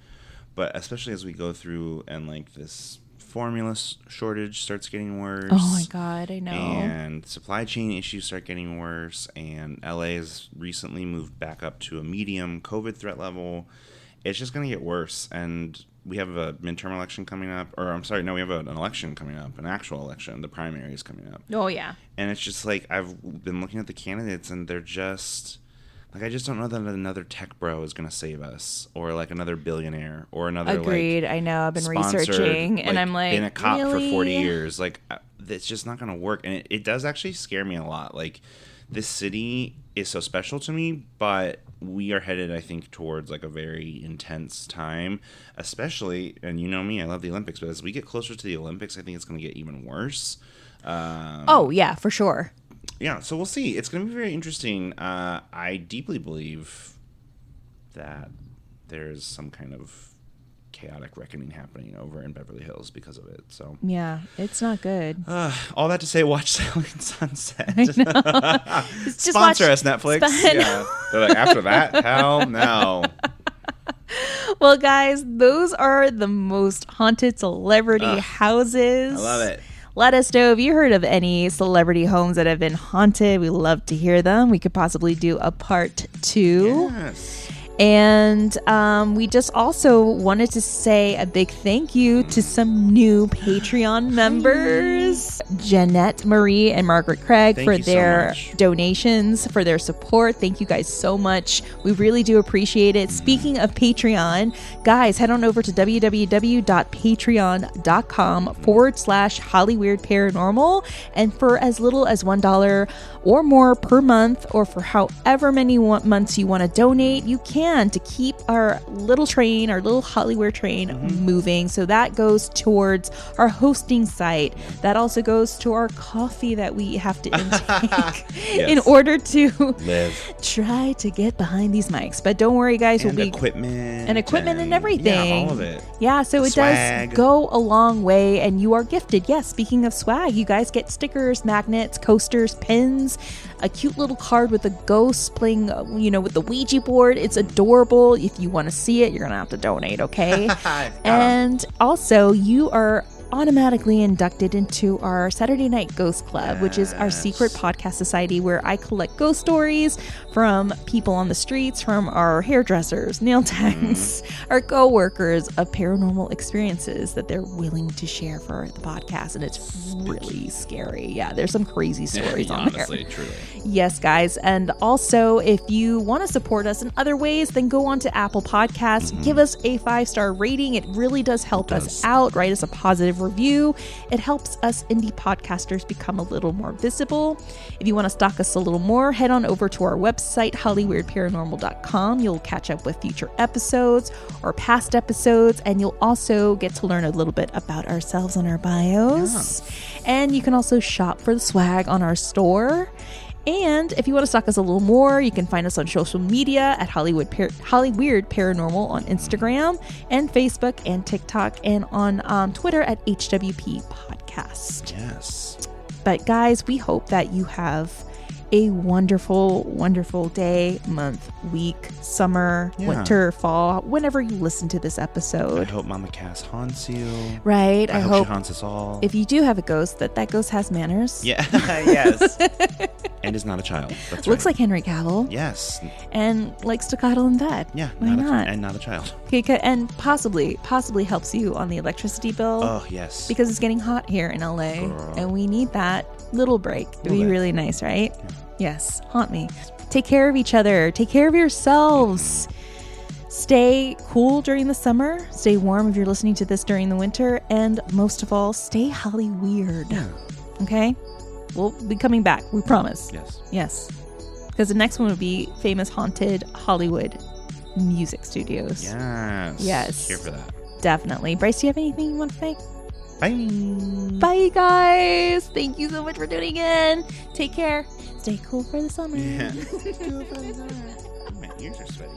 But especially as we go through and like this formula shortage starts getting worse. Oh my God, I know. And supply chain issues start getting worse, and LA has recently moved back up to a medium COVID threat level. It's just going to get worse. And we have a midterm election coming up, we have an election coming up, an actual election. The primary is coming up. Oh, yeah. And it's just like, I've been looking at the candidates, and they're just, like, I just don't know that another tech bro is going to save us, or like another billionaire, or another, Agreed. I know. I've been researching, and I'm like, been a cop really? for 40 years. Like, it's just not going to work. And it does actually scare me a lot. Like, this city is so special to me, but we are headed, I think, towards like a very intense time, especially, and you know me, I love the Olympics, but as we get closer to the Olympics, I think it's going to get even worse. Oh, yeah, for sure. Yeah, so we'll see. It's going to be very interesting. I deeply believe that there's some kind of chaotic reckoning happening over in Beverly Hills because of it. So yeah, it's not good. All that to say, watch Selling Sunset. I know. Sponsor us, Netflix. Yeah. They're like, after that, hell no. Well, guys, those are the most haunted celebrity houses. I love it. Let us know if you heard of any celebrity homes that have been haunted. We love to hear them. We could possibly do a part 2. Yes. And we just also wanted to say a big thank you to some new Patreon members, Jeanette Marie and Margaret Craig, for their donations, for their support. Thank you guys so much. We really do appreciate it. Speaking of Patreon, guys, head on over to www.patreon.com/Hollyweird Paranormal. And for as little as $1 or more per month, or for however many months you want to donate, you can, to keep our little Hollyweird train moving. So that goes towards our hosting site. That also goes to our coffee that we have to intake in order to try to get behind these mics. But don't worry, guys, and equipment and everything. Yeah, all of it. Yeah, so it does go a long way, and you are gifted. Yes, speaking of swag, you guys get stickers, magnets, coasters, pins, a cute little card with a ghost playing, with the Ouija board. It's adorable. If you want to see it, you're going to have to donate, okay? And also, you are automatically inducted into our Saturday Night Ghost Club, which is our secret podcast society where I collect ghost stories from people on the streets, from our hairdressers, nail techs, our co-workers, of paranormal experiences that they're willing to share for the podcast. And it's really scary. Yeah, there's some crazy stories on there. Honestly, truly. Yes, guys. And also, if you want to support us in other ways, then go on to Apple Podcasts, give us a 5-star rating. It really does help us out. Write us a positive review. It helps us indie podcasters become a little more visible. If you want to stalk us a little more, head on over to our website, hollyweirdparanormal.com. You'll catch up with future episodes or past episodes, and you'll also get to learn a little bit about ourselves and our bios. And you can also shop for the swag on our store. And if you want to stalk us a little more, you can find us on social media at Hollyweird Paranormal on Instagram and Facebook and TikTok, and on Twitter at HWP Podcast. Yes. But guys, we hope that you have a wonderful, wonderful day, month, week, summer, winter, fall, whenever you listen to this episode. I hope Mama Cass haunts you. Right. I hope she haunts us all. If you do have a ghost, that ghost has manners. Yeah. Yes. And is not a child. That's Looks right. like Henry Cavill. Yes. And likes to cuddle in bed. Yeah. Why not? And not a child. Okay, and possibly helps you on the electricity bill. Oh, yes. Because it's getting hot here in LA. Girl. And we need that little break. It'd be bit. really nice, right? Yeah. Yes. Haunt me. Take care of each other. Take care of yourselves. Stay cool during the summer. Stay warm if you're listening to this during the winter. And most of all, stay Holly weird. Yeah. Okay? We'll be coming back. We promise. Yes. Yes. Because the next one would be famous haunted Hollywood music studios. Yes. Yes. Here for that. Definitely. Bryce, do you have anything you want to say? Bye. Bye, guys. Thank you so much for tuning in. Take care. Stay cool for the summer. Yeah. My ears are sweaty.